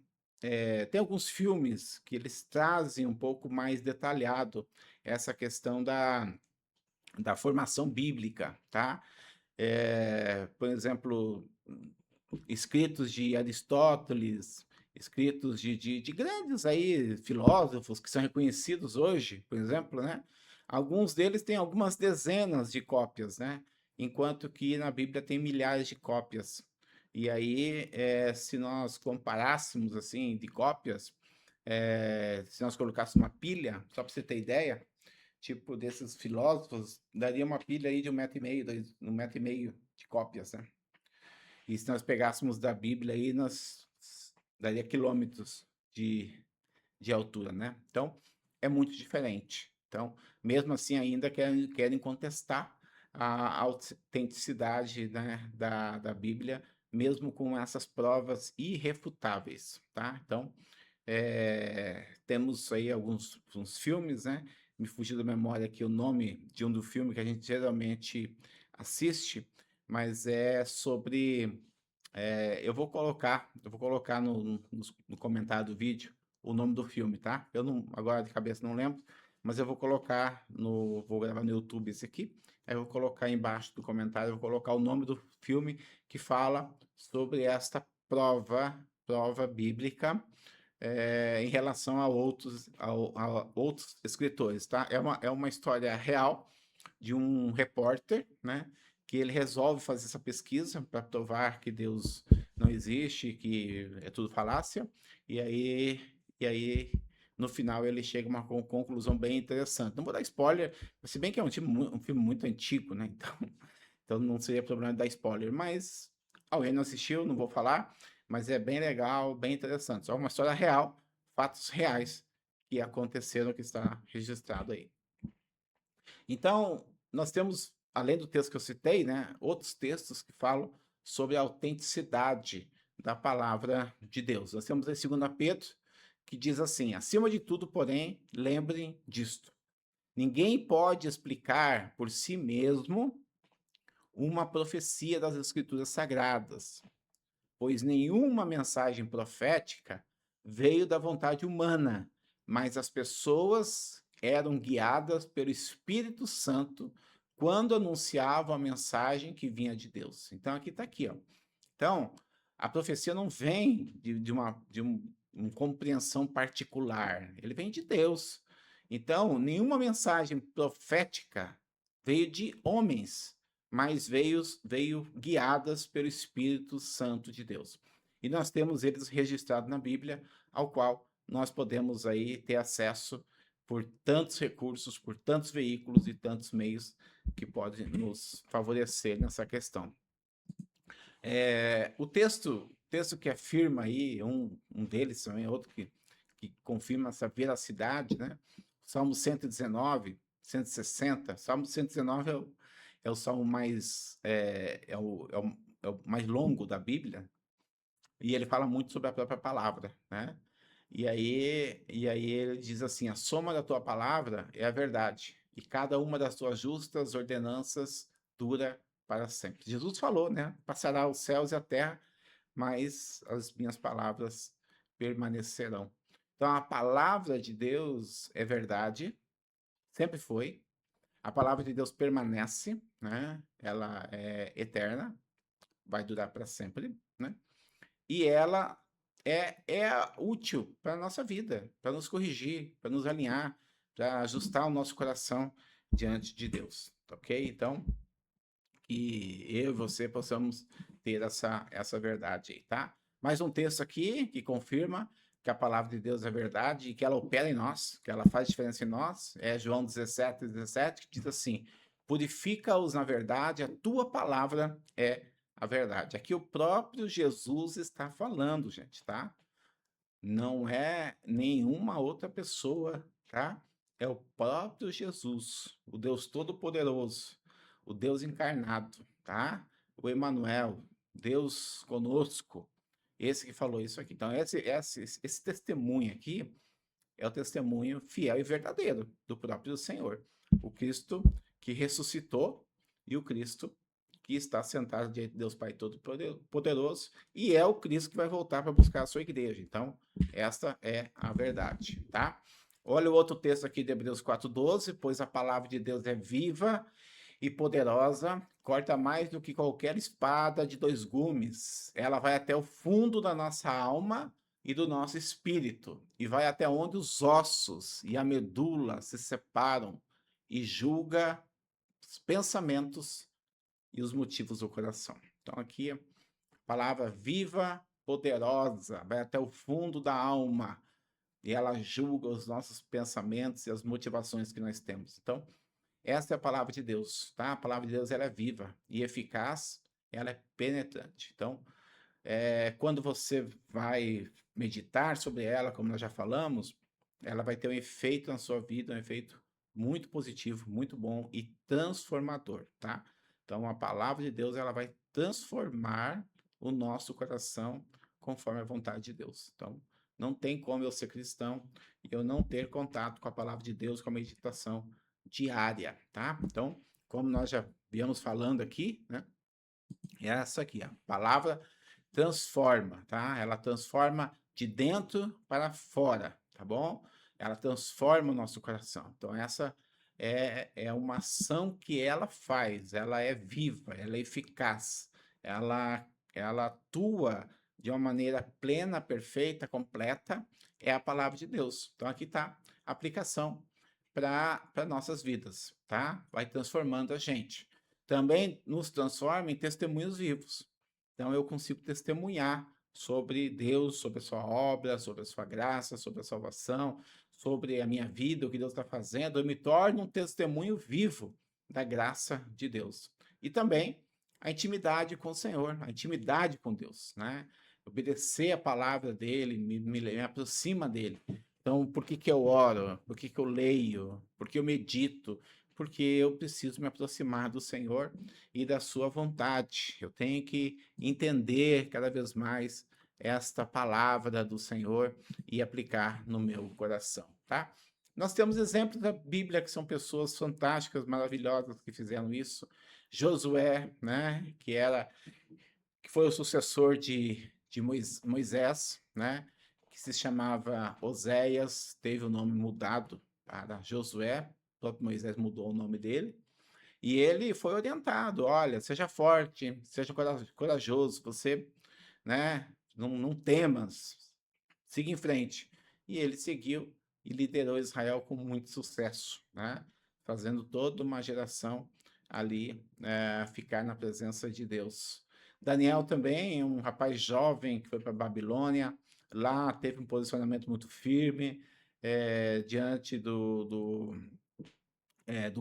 alguns filmes que eles trazem um pouco mais detalhado essa questão da formação bíblica, tá? Por exemplo, escritos de Aristóteles, escritos de grandes aí filósofos que são reconhecidos hoje, por exemplo, né? Alguns deles têm algumas dezenas de cópias, né? Enquanto que na Bíblia tem milhares de cópias. E aí, se nós comparássemos assim de cópias, se nós colocássemos uma pilha, só para você ter ideia, tipo desses filósofos, daria uma pilha aí de 1,5 m, 1,5 m de cópias, né? E se nós pegássemos da Bíblia aí, nós daria quilômetros de altura, né? Então, é muito diferente. Então, mesmo assim, ainda querem contestar a autenticidade, né, da Bíblia, mesmo com essas provas irrefutáveis, tá? Então, temos aí alguns filmes, né? Me fugiu da memória aqui o nome de um do filme que a gente geralmente assiste, mas é sobre. Eu vou colocar no comentário do vídeo o nome do filme, tá? Eu não, agora de cabeça não lembro, mas eu vou colocar vou gravar no YouTube esse aqui, aí eu vou colocar embaixo do comentário, eu vou colocar o nome do filme que fala sobre esta prova bíblica em relação a outros escritores, tá? É uma história real de um repórter, né? Que ele resolve fazer essa pesquisa para provar que Deus não existe, que é tudo falácia, e aí no final ele chega a uma conclusão bem interessante. Não vou dar spoiler, se bem que é um filme muito antigo, né? Então não seria problema de dar spoiler, mas alguém não assistiu, não vou falar, mas é bem legal, bem interessante. Só uma história real, fatos reais que aconteceram, que está registrado aí. Então, nós temos, além do texto que eu citei, né, outros textos que falam sobre a autenticidade da palavra de Deus. Nós temos em 2 Pedro, que diz assim: acima de tudo, porém, lembrem disto. Ninguém pode explicar por si mesmo uma profecia das Escrituras Sagradas, pois nenhuma mensagem profética veio da vontade humana, mas as pessoas eram guiadas pelo Espírito Santo quando anunciavam a mensagem que vinha de Deus. Então aqui está aqui, ó. Então a profecia não vem uma compreensão particular, ele vem de Deus. Então nenhuma mensagem profética veio de homens, mas veio guiadas pelo Espírito Santo de Deus. e nós temos eles registrados na Bíblia, ao qual nós podemos aí ter acesso por tantos recursos, por tantos veículos e tantos meios que podem nos favorecer nessa questão. O texto que afirma aí, um deles também, outro que confirma essa veracidade, né? Salmo 119, 160. Salmo 119 é o salmo mais, é o mais longo da Bíblia, e ele fala muito sobre a própria palavra, né? E aí ele diz assim: a soma da tua palavra é a verdade, e cada uma das tuas justas ordenanças dura para sempre. Jesus falou, né? Passará os céus e a terra, mas as minhas palavras permanecerão. Então a palavra de Deus é verdade, sempre foi. A palavra de Deus permanece, né? Ela é eterna, vai durar para sempre, né? E ela é útil para a nossa vida, para nos corrigir, para nos alinhar, para ajustar o nosso coração diante de Deus, ok? Então, que eu e você possamos ter essa verdade aí, tá? Mais um texto aqui que confirma que a palavra de Deus é verdade e que ela opera em nós, que ela faz diferença em nós, é João 17, 17, que diz assim: purifica-os na verdade, a tua palavra é a verdade. Aqui o próprio Jesus está falando, gente, tá? Não é nenhuma outra pessoa, tá? É o próprio Jesus, o Deus Todo-Poderoso, o Deus encarnado, tá? O Emanuel, Deus conosco, esse que falou isso aqui. Então, esse testemunho aqui é o testemunho fiel e verdadeiro do próprio Senhor. O Cristo que ressuscitou e o Cristo que está sentado diante de Deus Pai Todo-Poderoso, e é o Cristo que vai voltar para buscar a sua igreja. Então, esta é a verdade, tá? Olha o outro texto aqui de Hebreus 4:12, pois a palavra de Deus é viva e poderosa, corta mais do que qualquer espada de dois gumes. Ela vai até o fundo da nossa alma e do nosso espírito, e vai até onde os ossos e a medula se separam, e julga os pensamentos e os motivos do coração. Então, aqui, a palavra viva, poderosa, vai até o fundo da alma, e ela julga os nossos pensamentos e as motivações que nós temos. Então, essa é a palavra de Deus, tá? A palavra de Deus, ela é viva e eficaz, ela é penetrante. Então, quando você vai meditar sobre ela, como nós já falamos, ela vai ter um efeito na sua vida, um efeito muito positivo, muito bom e transformador, tá? Então, a palavra de Deus, ela vai transformar o nosso coração conforme a vontade de Deus. Então, não tem como eu ser cristão e eu não ter contato com a palavra de Deus, com a meditação diária, tá? Então, como nós já viemos falando aqui, né? É essa aqui, a palavra transforma, tá? Ela transforma de dentro para fora, tá bom? Ela transforma o nosso coração. Então, essa é uma ação que ela faz, ela é viva, ela é eficaz, ela atua de uma maneira plena, perfeita, completa, é a palavra de Deus. Então, aqui está a aplicação para nossas vidas, tá? Vai transformando a gente. Também nos transforma em testemunhos vivos. Então eu consigo testemunhar sobre Deus, sobre a sua obra, sobre a sua graça, sobre a salvação, sobre a minha vida, o que Deus está fazendo. Eu me torno um testemunho vivo da graça de Deus. E também a intimidade com o Senhor, a intimidade com Deus, né? Obedecer a palavra dele me aproxima dele. Então, por que eu oro? Por que eu leio? Por que eu medito? Porque eu preciso me aproximar do Senhor e da sua vontade. Eu tenho que entender cada vez mais esta palavra do Senhor e aplicar no meu coração, tá? Nós temos exemplos da Bíblia que são pessoas fantásticas, maravilhosas que fizeram isso. Josué, né, que foi o sucessor de Moisés, né, que se chamava Oséias, teve o nome mudado para Josué, o próprio Moisés mudou o nome dele, e ele foi orientado, olha, seja forte, seja corajoso, você, né, não temas, siga em frente. E ele seguiu e liderou Israel com muito sucesso, né, fazendo toda uma geração ali ficar na presença de Deus. Daniel também, um rapaz jovem que foi para a Babilônia, lá teve um posicionamento muito firme, diante do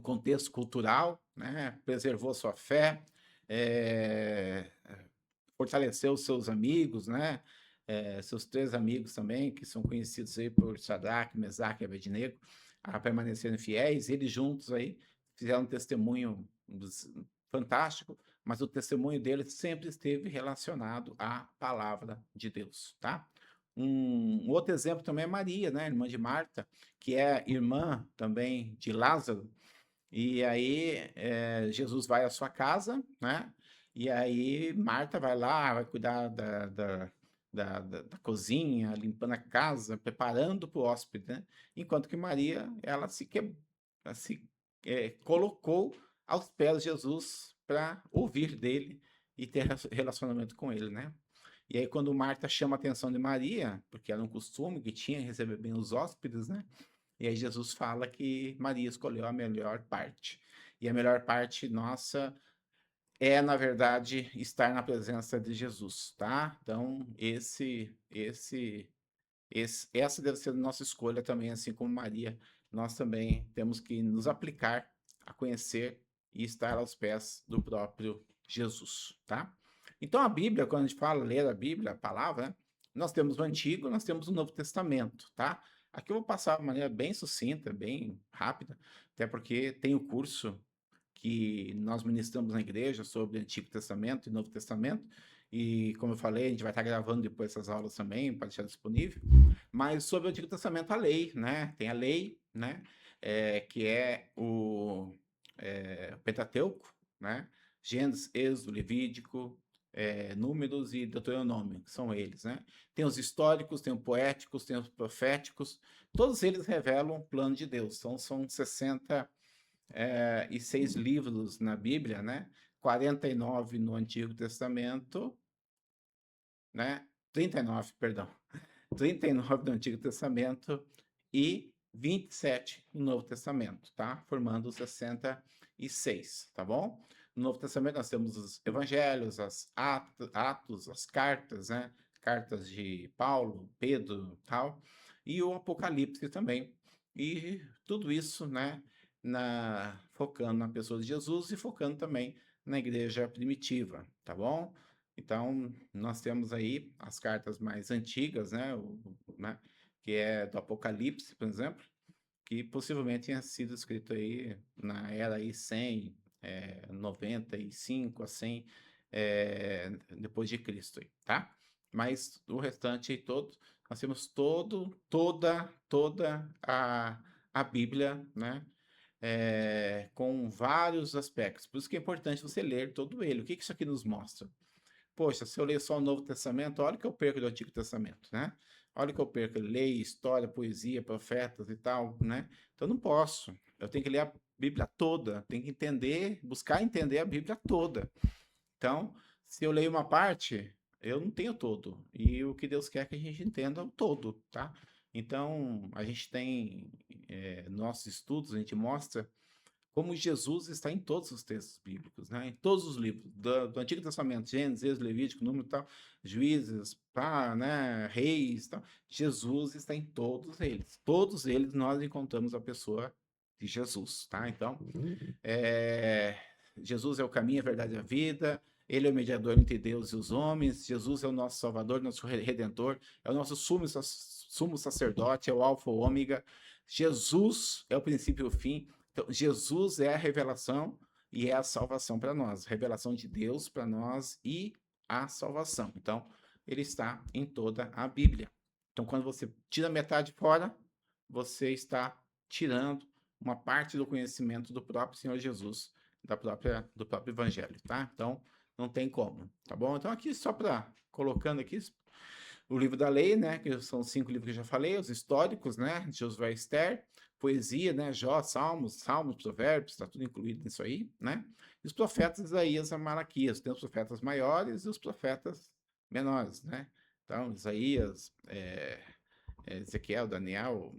contexto cultural, né? Preservou sua fé, é, fortaleceu seus amigos, né? Seus 3 amigos também, que são conhecidos aí por Sadraque, Mesaque e Abednego, a permanecerem fiéis. Eles juntos aí fizeram um testemunho fantástico, mas o testemunho deles sempre esteve relacionado à palavra de Deus, tá? Um outro exemplo também é Maria, né? Irmã de Marta, que é irmã também de Lázaro. E aí Jesus vai à sua casa, né? E aí Marta vai lá, vai cuidar da cozinha, limpando a casa, preparando para o hóspede, né? Enquanto que Maria, ela se colocou aos pés de Jesus para ouvir dele e ter relacionamento com ele, né? E aí quando Marta chama a atenção de Maria, porque era um costume que tinha receber bem os hóspedes, né? E aí Jesus fala que Maria escolheu a melhor parte. E a melhor parte nossa é, na verdade, estar na presença de Jesus, tá? Então, essa deve ser a nossa escolha também, assim como Maria. Nós também temos que nos aplicar a conhecer e estar aos pés do próprio Jesus, tá? Então, a Bíblia, quando a gente fala ler a Bíblia, a palavra, né, nós temos o Antigo, nós temos o Novo Testamento, tá? Aqui eu vou passar de maneira bem sucinta, bem rápida, até porque tem o curso que nós ministramos na igreja sobre Antigo Testamento e Novo Testamento. E, como eu falei, a gente vai estar gravando depois essas aulas também, para deixar disponível. Mas sobre o Antigo Testamento, a lei, né? Tem a lei, né? Que é o Pentateuco, né? Gênesis, Êxodo, Levítico, Números e Deuteronômio, que são eles, né? Tem os históricos, tem os poéticos, tem os proféticos. Todos eles revelam o plano de Deus. Então, são 66 livros na Bíblia, né? 49 no Antigo Testamento, né? 39, perdão. 39 no Antigo Testamento e 27 no Novo Testamento, tá? Formando 66, tá bom? No Novo Testamento nós temos os evangelhos, Atos, as cartas, né? Cartas de Paulo, Pedro, tal, e o Apocalipse também. E tudo isso, né, focando na pessoa de Jesus e focando também na igreja primitiva, tá bom? Então, nós temos aí as cartas mais antigas, né, que é do Apocalipse, por exemplo, que possivelmente tenha sido escrito aí na era aí 100, 95 a 100 depois de Cristo, aí, tá? Mas o restante todo, nós temos toda a Bíblia, né? Com vários aspectos. Por isso que é importante você ler todo ele. O que isso aqui nos mostra? Poxa, se eu ler só o Novo Testamento, olha o que eu perco do Antigo Testamento, né? Olha o que eu perco, lei, história, poesia, profetas e tal, né? Então não posso. Eu tenho que ler a Bíblia toda, tenho que entender, buscar entender a Bíblia toda. Então, se eu leio uma parte, eu não tenho todo. E o que Deus quer é que a gente entenda o todo, tá? Então, a gente tem nossos estudos, a gente mostra como Jesus está em todos os textos bíblicos, né? Em todos os livros do Antigo Testamento, Gênesis, Êxodo, Levítico, Número, tal, Juízes, pá, né? Reis, tal. Jesus está em todos eles. Todos eles nós encontramos a pessoa de Jesus, tá? Então, é, Jesus é o caminho, a verdade e a vida. Ele é o mediador entre Deus e os homens. Jesus é o nosso Salvador, nosso Redentor. É o nosso sumo sacerdote, é o Alfa e o Ômega. Jesus é o princípio e o fim. Então, Jesus é a revelação e é a salvação para nós. Revelação de Deus para nós e a salvação. Então, ele está em toda a Bíblia. Então, quando você tira metade fora, você está tirando uma parte do conhecimento do próprio Senhor Jesus, do próprio Evangelho, tá? Então, não tem como, tá bom? Então, aqui só para colocando aqui o livro da lei, né? Que são 5 livros que eu já falei, os históricos, né? Josué e Esther, poesia, né? Jó, Salmos, Provérbios, está tudo incluído nisso aí, né? E os profetas Isaías e Malaquias, tem os profetas maiores e os profetas menores, né? Então, Isaías, Ezequiel, Daniel,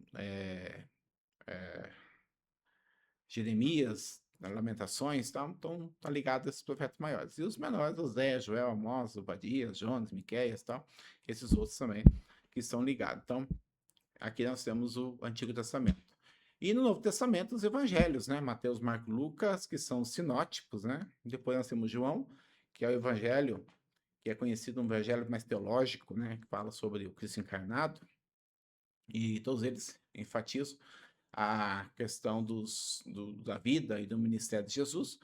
Jeremias, Lamentações, tá ligado a esses profetas maiores. E os menores, Osé, Joel, Amós, Obadias, Jonas, Miqueias, tal, esses outros também que estão ligados. Então, aqui nós temos o Antigo Testamento. E no Novo Testamento, os evangelhos, né? Mateus, Marcos, Lucas, que são os sinóticos, né? Depois nós temos João, que é o evangelho, que é conhecido um evangelho mais teológico, né? Que fala sobre o Cristo encarnado. E todos eles enfatizam a questão da vida e do ministério de Jesus.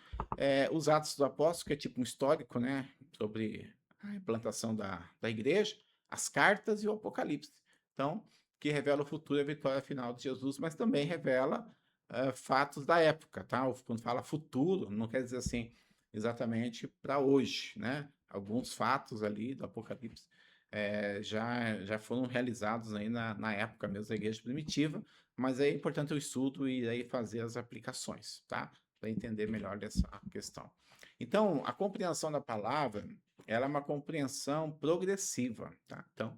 Os Atos do Apóstolo, que é tipo um histórico, né? Sobre a implantação da igreja, as cartas e o Apocalipse. Então, que revela o futuro e a vitória final de Jesus, mas também revela fatos da época, tá? Quando fala futuro, não quer dizer assim exatamente para hoje, né? Alguns fatos ali do Apocalipse já foram realizados aí na época mesmo da igreja primitiva, mas é importante o estudo e aí fazer as aplicações, tá? Para entender melhor essa questão. Então, a compreensão da palavra, ela é uma compreensão progressiva, tá? Então,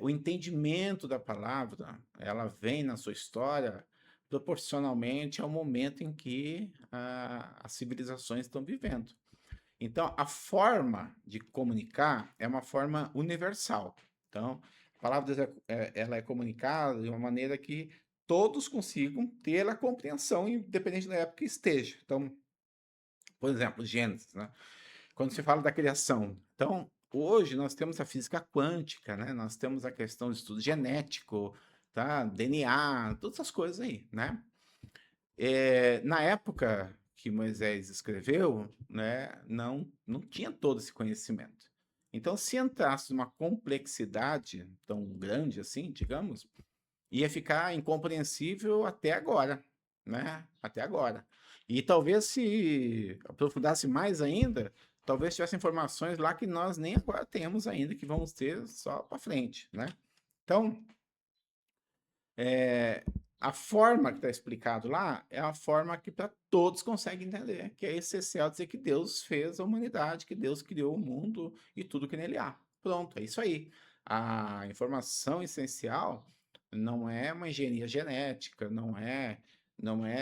o entendimento da palavra, ela vem na sua história proporcionalmente ao momento em que as civilizações estão vivendo. Então, a forma de comunicar é uma forma universal. Então, a palavra de Deus ela é comunicada de uma maneira que todos consigam ter a compreensão, independente da época que esteja. Então, por exemplo, Gênesis, né? Quando se fala da criação. Então, hoje nós temos a física quântica, né? Nós temos a questão do estudo genético, tá? DNA, todas essas coisas aí, né? Na época que Moisés escreveu, né, não tinha todo esse conhecimento. Então, se entrasse numa complexidade tão grande assim, digamos, ia ficar incompreensível até agora, né? Até agora. E talvez se aprofundasse mais ainda, talvez tivesse informações lá que nós nem agora temos ainda, que vamos ter só para frente, né? Então, é, a forma que está explicado lá é a forma que para todos conseguem entender, que é essencial dizer que Deus fez a humanidade, que Deus criou o mundo e tudo que nele há. Pronto, é isso aí. A informação essencial não é uma engenharia genética, não é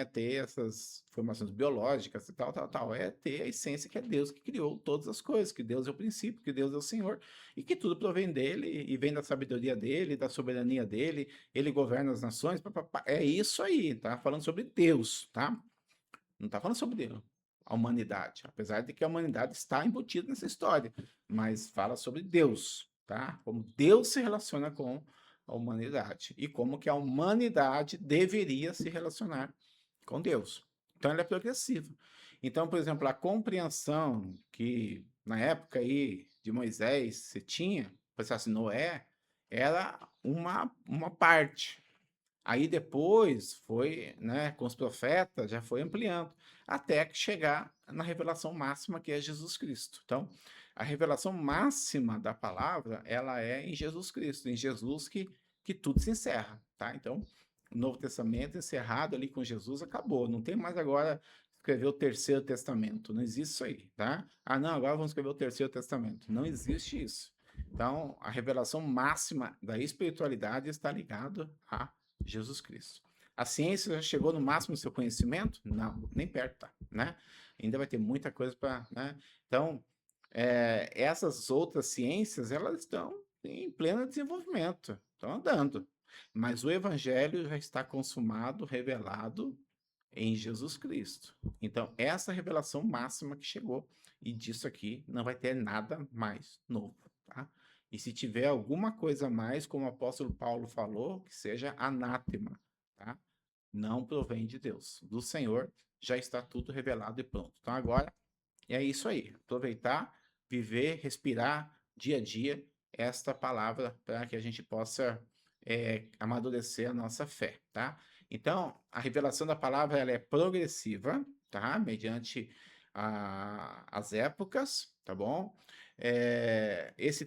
ter essas informações biológicas e tal, é ter a essência que é Deus que criou todas as coisas, que Deus é o princípio, que Deus é o Senhor, e que tudo provém dele e vem da sabedoria dele, da soberania dele, ele governa as nações, é isso aí, tá falando sobre Deus, tá? Não tá falando sobre Deus, a humanidade, apesar de que a humanidade está embutida nessa história, mas fala sobre Deus, tá? Como Deus se relaciona com a humanidade e como que a humanidade deveria se relacionar com Deus. Então ela é progressiva. Então, por exemplo, a compreensão que na época aí de Moisés se tinha, pensasse Noé, era uma parte. Aí depois foi, né, com os profetas, já foi ampliando, até que chegar na revelação máxima que é Jesus Cristo. Então, a revelação máxima da palavra, ela é em Jesus Cristo, em Jesus que tudo se encerra, tá? Então, o Novo Testamento encerrado ali com Jesus acabou, não tem mais agora escrever o Terceiro Testamento, não existe isso aí, tá? Ah, não, agora vamos escrever o Terceiro Testamento. Não existe isso. Então, a revelação máxima da espiritualidade está ligada a Jesus Cristo. A ciência já chegou no máximo do seu conhecimento? Não, nem perto, tá, né? Ainda vai ter muita coisa para, né? Então, essas outras ciências, elas estão em pleno desenvolvimento, estão andando. Mas o evangelho já está consumado, revelado em Jesus Cristo. Então, essa revelação máxima que chegou, e disso aqui não vai ter nada mais novo, tá? E se tiver alguma coisa a mais, como o apóstolo Paulo falou, que seja anátema, tá? Não provém de Deus. Do Senhor já está tudo revelado e pronto. Então agora é isso aí. Aproveitar, viver, respirar dia a dia esta palavra para que a gente possa amadurecer a nossa fé, tá? Então, a revelação da palavra ela é progressiva, tá? Mediante as épocas, tá bom?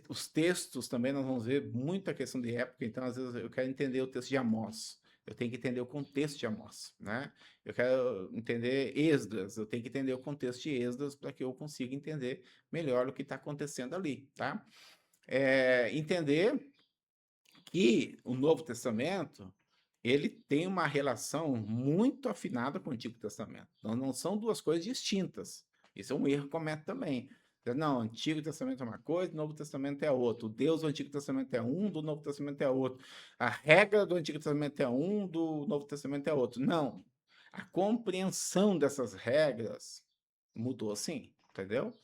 Os textos também nós vamos ver muita questão de época, então às vezes eu quero entender o texto de Amós, eu tenho que entender o contexto de Amós, né? Eu quero entender Esdras, eu tenho que entender o contexto de Esdras para que eu consiga entender melhor o que está acontecendo ali, tá? Entender que o Novo Testamento ele tem uma relação muito afinada com o Antigo Testamento. Então, não são duas coisas distintas. Isso é um erro que comete também. Não, o Antigo Testamento é uma coisa, o Novo Testamento é outro. O Deus do Antigo Testamento é um, do Novo Testamento é outro. A regra do Antigo Testamento é um, do Novo Testamento é outro. Não. A compreensão dessas regras mudou sim, entendeu?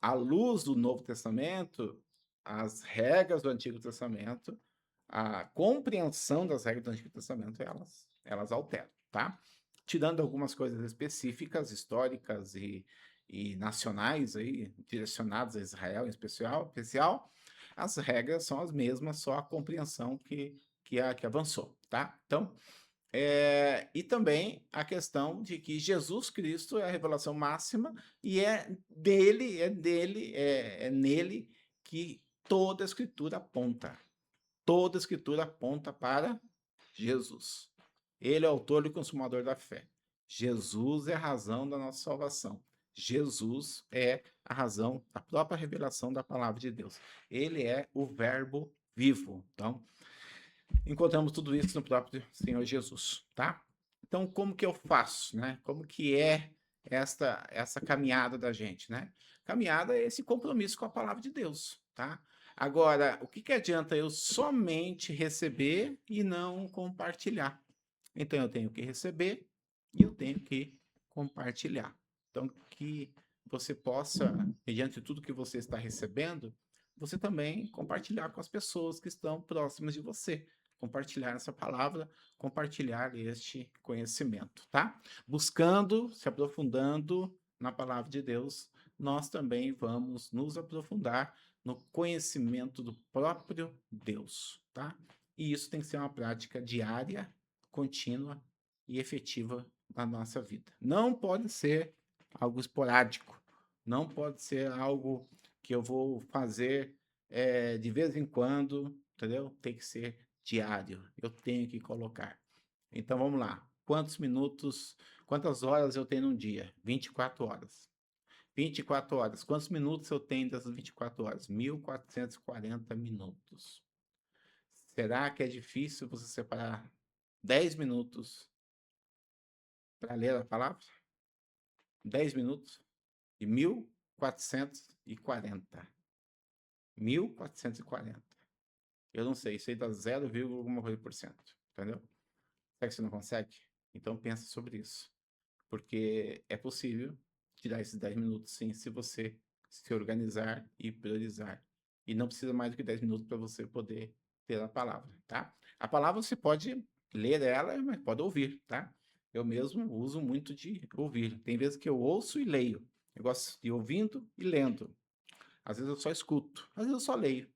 À luz do Novo Testamento, as regras do Antigo Testamento, a compreensão das regras do Antigo Testamento, elas alteram, tá? Tirando algumas coisas específicas, históricas e nacionais, aí, direcionadas a Israel em especial, as regras são as mesmas, só a compreensão que avançou, tá? Então, e também a questão de que Jesus Cristo é a revelação máxima e é nele que toda a Escritura aponta. Toda a Escritura aponta para Jesus. Ele é o autor e consumador da fé. Jesus é a razão da nossa salvação. Jesus é a razão da própria revelação da palavra de Deus. Ele é o Verbo vivo. Então, encontramos tudo isso no próprio Senhor Jesus, tá? Então, como que eu faço, né? Como que é essa caminhada da gente, né? Caminhada é esse compromisso com a palavra de Deus, tá? Agora, o que adianta eu somente receber e não compartilhar? Então, eu tenho que receber e eu tenho que compartilhar. Então, que você possa, mediante tudo que você está recebendo, você também compartilhar com as pessoas que estão próximas de você. Compartilhar essa palavra, compartilhar este conhecimento, tá? Buscando, se aprofundando na palavra de Deus, nós também vamos nos aprofundar no conhecimento do próprio Deus, tá? E isso tem que ser uma prática diária, contínua e efetiva na nossa vida. Não pode ser algo esporádico, não pode ser algo que eu vou fazer de vez em quando, entendeu? Tem que ser diário, eu tenho que colocar. Então vamos lá, quantas horas eu tenho num dia? 24 horas. 24 horas, quantos minutos eu tenho dessas 24 horas? 1440 minutos. Será que é difícil você separar 10 minutos para ler a palavra? 10 minutos de 1440. 1440. Eu não sei, isso aí dá 0, alguma coisa por cento, entendeu? Será que você não consegue? Então pensa sobre isso. Porque é possível tirar esses 10 minutos sim, se você se organizar e priorizar. E não precisa mais do que 10 minutos para você poder ter a palavra, tá? A palavra você pode ler ela, mas pode ouvir, tá? Eu mesmo uso muito de ouvir. Tem vezes que eu ouço e leio. Eu gosto de ouvindo e lendo. Às vezes eu só escuto, às vezes eu só leio.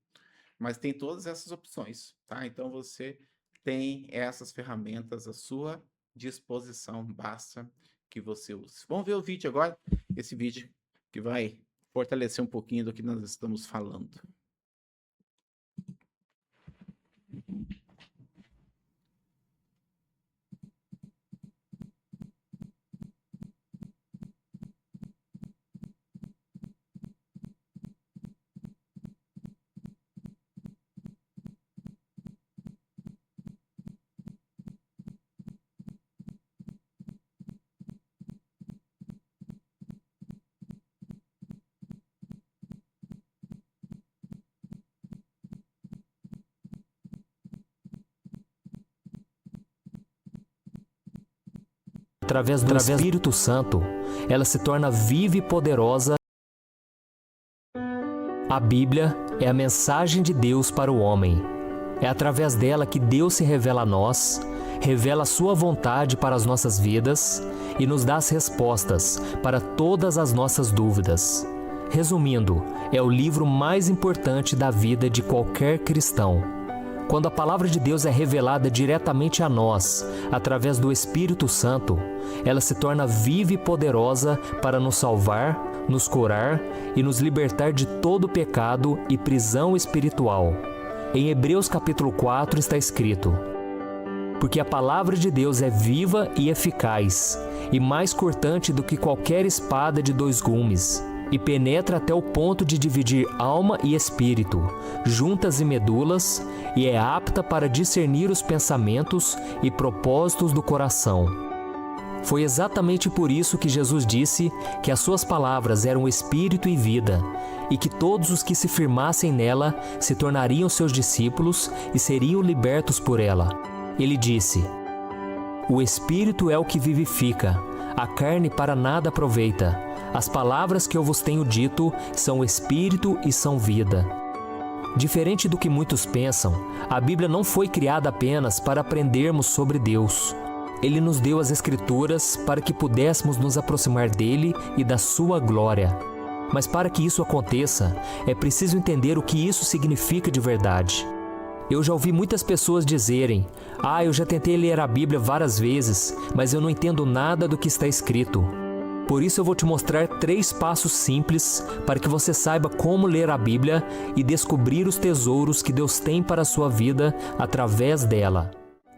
Mas tem todas essas opções, tá? Então você tem essas ferramentas à sua disposição, basta que você use. Vamos ver o vídeo agora, esse vídeo que vai fortalecer um pouquinho do que nós estamos falando. Através do Espírito Santo, ela se torna viva e poderosa. A Bíblia é a mensagem de Deus para o homem. É através dela que Deus se revela a nós, revela a sua vontade para as nossas vidas e nos dá as respostas para todas as nossas dúvidas. Resumindo, é o livro mais importante da vida de qualquer cristão. Quando a palavra de Deus é revelada diretamente a nós, através do Espírito Santo, ela se torna viva e poderosa para nos salvar, nos curar e nos libertar de todo pecado e prisão espiritual. Em Hebreus capítulo 4 está escrito: porque a palavra de Deus é viva e eficaz, e mais cortante do que qualquer espada de 2 gumes. e penetra até o ponto de dividir alma e espírito, juntas e medulas, e é apta para discernir os pensamentos e propósitos do coração. Foi exatamente por isso que Jesus disse que as suas palavras eram espírito e vida, e que todos os que se firmassem nela se tornariam seus discípulos e seriam libertos por ela. Ele disse: "O espírito é o que vivifica, a carne para nada aproveita. As palavras que eu vos tenho dito são espírito e são vida." Diferente do que muitos pensam, a Bíblia não foi criada apenas para aprendermos sobre Deus. Ele nos deu as Escrituras para que pudéssemos nos aproximar dele e da sua glória. Mas para que isso aconteça, é preciso entender o que isso significa de verdade. Eu já ouvi muitas pessoas dizerem: eu já tentei ler a Bíblia várias vezes, mas eu não entendo nada do que está escrito. Por isso eu vou te mostrar 3 passos simples para que você saiba como ler a Bíblia e descobrir os tesouros que Deus tem para a sua vida através dela.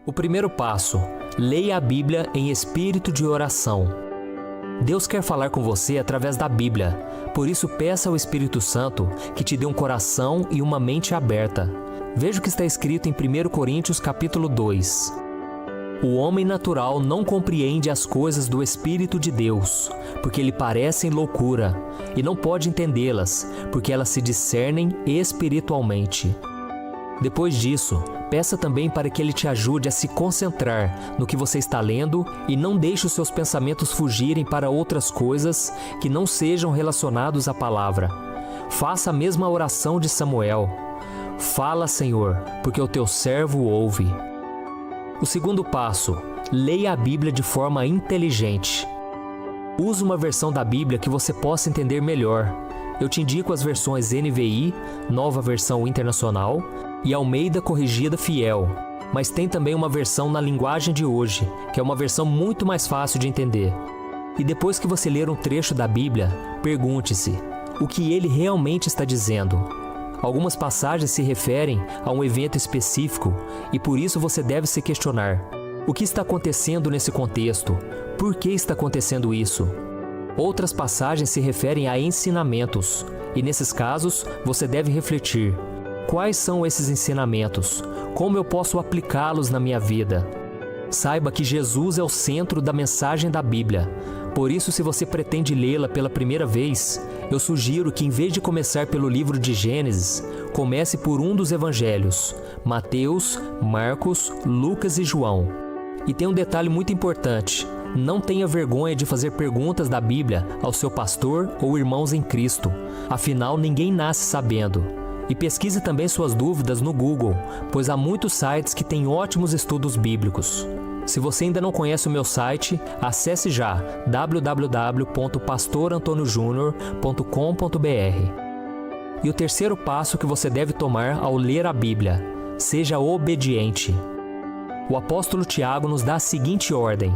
O primeiro passo: leia a Bíblia em espírito de oração. Deus quer falar com você através da Bíblia, por isso peça ao Espírito Santo que te dê um coração e uma mente aberta. Veja o que está escrito em 1 Coríntios capítulo 2. O homem natural não compreende as coisas do Espírito de Deus, porque lhe parecem loucura, e não pode entendê-las, porque elas se discernem espiritualmente. Depois disso, peça também para que Ele te ajude a se concentrar no que você está lendo e não deixe os seus pensamentos fugirem para outras coisas que não sejam relacionados à palavra. Faça a mesma oração de Samuel: "Fala, Senhor, porque o teu servo ouve." O segundo passo: leia a Bíblia de forma inteligente. Use uma versão da Bíblia que você possa entender melhor. Eu te indico as versões NVI, Nova Versão Internacional, e Almeida Corrigida Fiel, mas tem também uma versão na linguagem de hoje, que é uma versão muito mais fácil de entender. E depois que você ler um trecho da Bíblia, pergunte-se: o que ele realmente está dizendo? Algumas passagens se referem a um evento específico e por isso você deve se questionar: o que está acontecendo nesse contexto? Por que está acontecendo isso? Outras passagens se referem a ensinamentos e nesses casos você deve refletir: quais são esses ensinamentos? Como eu posso aplicá-los na minha vida? Saiba que Jesus é o centro da mensagem da Bíblia. Por isso, se você pretende lê-la pela primeira vez, eu sugiro que, em vez de começar pelo livro de Gênesis, comece por um dos evangelhos: Mateus, Marcos, Lucas e João. E tem um detalhe muito importante: não tenha vergonha de fazer perguntas da Bíblia ao seu pastor ou irmãos em Cristo. Afinal, ninguém nasce sabendo. E pesquise também suas dúvidas no Google, pois há muitos sites que têm ótimos estudos bíblicos. Se você ainda não conhece o meu site, acesse já www.pastorantonojunior.com.br. E o terceiro passo que você deve tomar ao ler a Bíblia: seja obediente. O apóstolo Tiago nos dá a seguinte ordem: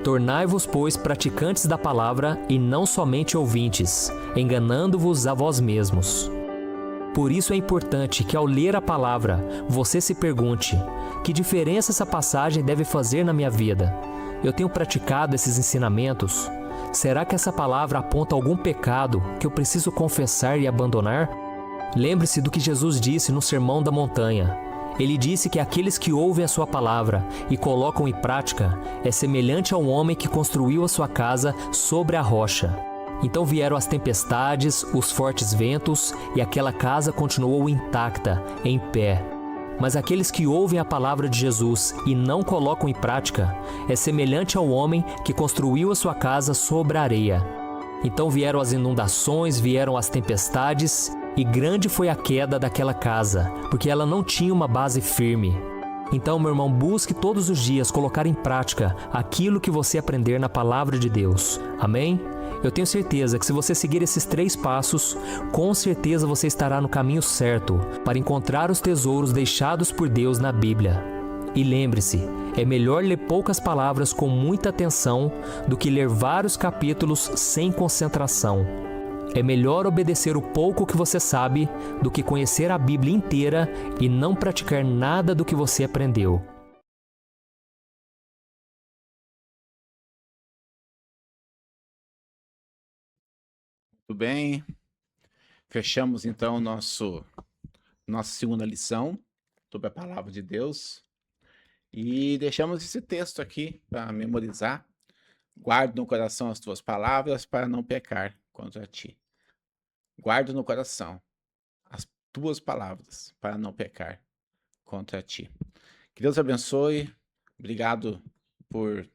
tornai-vos, pois, praticantes da palavra e não somente ouvintes, enganando-vos a vós mesmos. Por isso é importante que, ao ler a palavra, você se pergunte: que diferença essa passagem deve fazer na minha vida? Eu tenho praticado esses ensinamentos? Será que essa palavra aponta algum pecado que eu preciso confessar e abandonar? Lembre-se do que Jesus disse no Sermão da Montanha. Ele disse que aqueles que ouvem a sua palavra e colocam em prática é semelhante a um homem que construiu a sua casa sobre a rocha. Então vieram as tempestades, os fortes ventos, e aquela casa continuou intacta, em pé. Mas aqueles que ouvem a palavra de Jesus e não colocam em prática é semelhante ao homem que construiu a sua casa sobre a areia. Então vieram as inundações, vieram as tempestades, e grande foi a queda daquela casa, porque ela não tinha uma base firme. Então, meu irmão, busque todos os dias colocar em prática aquilo que você aprender na palavra de Deus. Amém? Eu tenho certeza que se você seguir esses 3 passos, com certeza você estará no caminho certo para encontrar os tesouros deixados por Deus na Bíblia. E lembre-se, é melhor ler poucas palavras com muita atenção do que ler vários capítulos sem concentração. É melhor obedecer o pouco que você sabe do que conhecer a Bíblia inteira e não praticar nada do que você aprendeu. Muito Tudo bem? Fechamos então nossa segunda lição sobre a palavra de Deus e deixamos esse texto aqui para memorizar. Guarde no coração as tuas palavras para não pecar contra ti. Guarde no coração as tuas palavras para não pecar contra ti. Que Deus abençoe. Obrigado por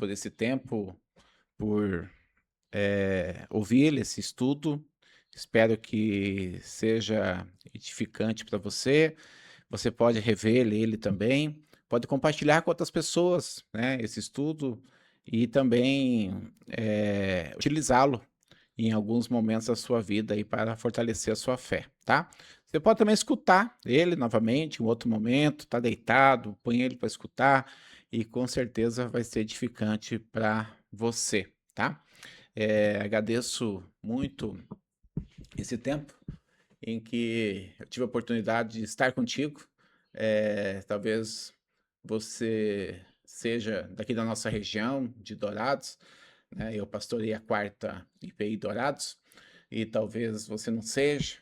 esse tempo, por ouvir esse estudo. Espero que seja edificante para você. Você pode rever ele também. Pode compartilhar com outras pessoas, né, esse estudo e também utilizá-lo em alguns momentos da sua vida aí para fortalecer a sua fé, tá? Você pode também escutar ele novamente em outro momento, tá deitado, põe ele para escutar e com certeza vai ser edificante para você, tá? Agradeço muito esse tempo em que eu tive a oportunidade de estar contigo. Talvez você seja daqui da nossa região, de Dourados, né? Eu pastorei a 4ª IPI Dourados, e talvez você não seja,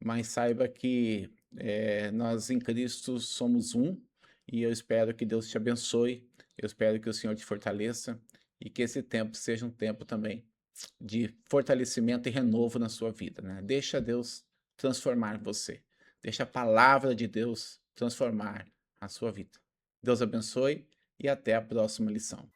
mas saiba que nós em Cristo somos um, e eu espero que Deus te abençoe, eu espero que o Senhor te fortaleça, e que esse tempo seja um tempo também de fortalecimento e renovo na sua vida, né? Deixa Deus transformar você. Deixa a palavra de Deus transformar a sua vida. Deus abençoe e até a próxima lição.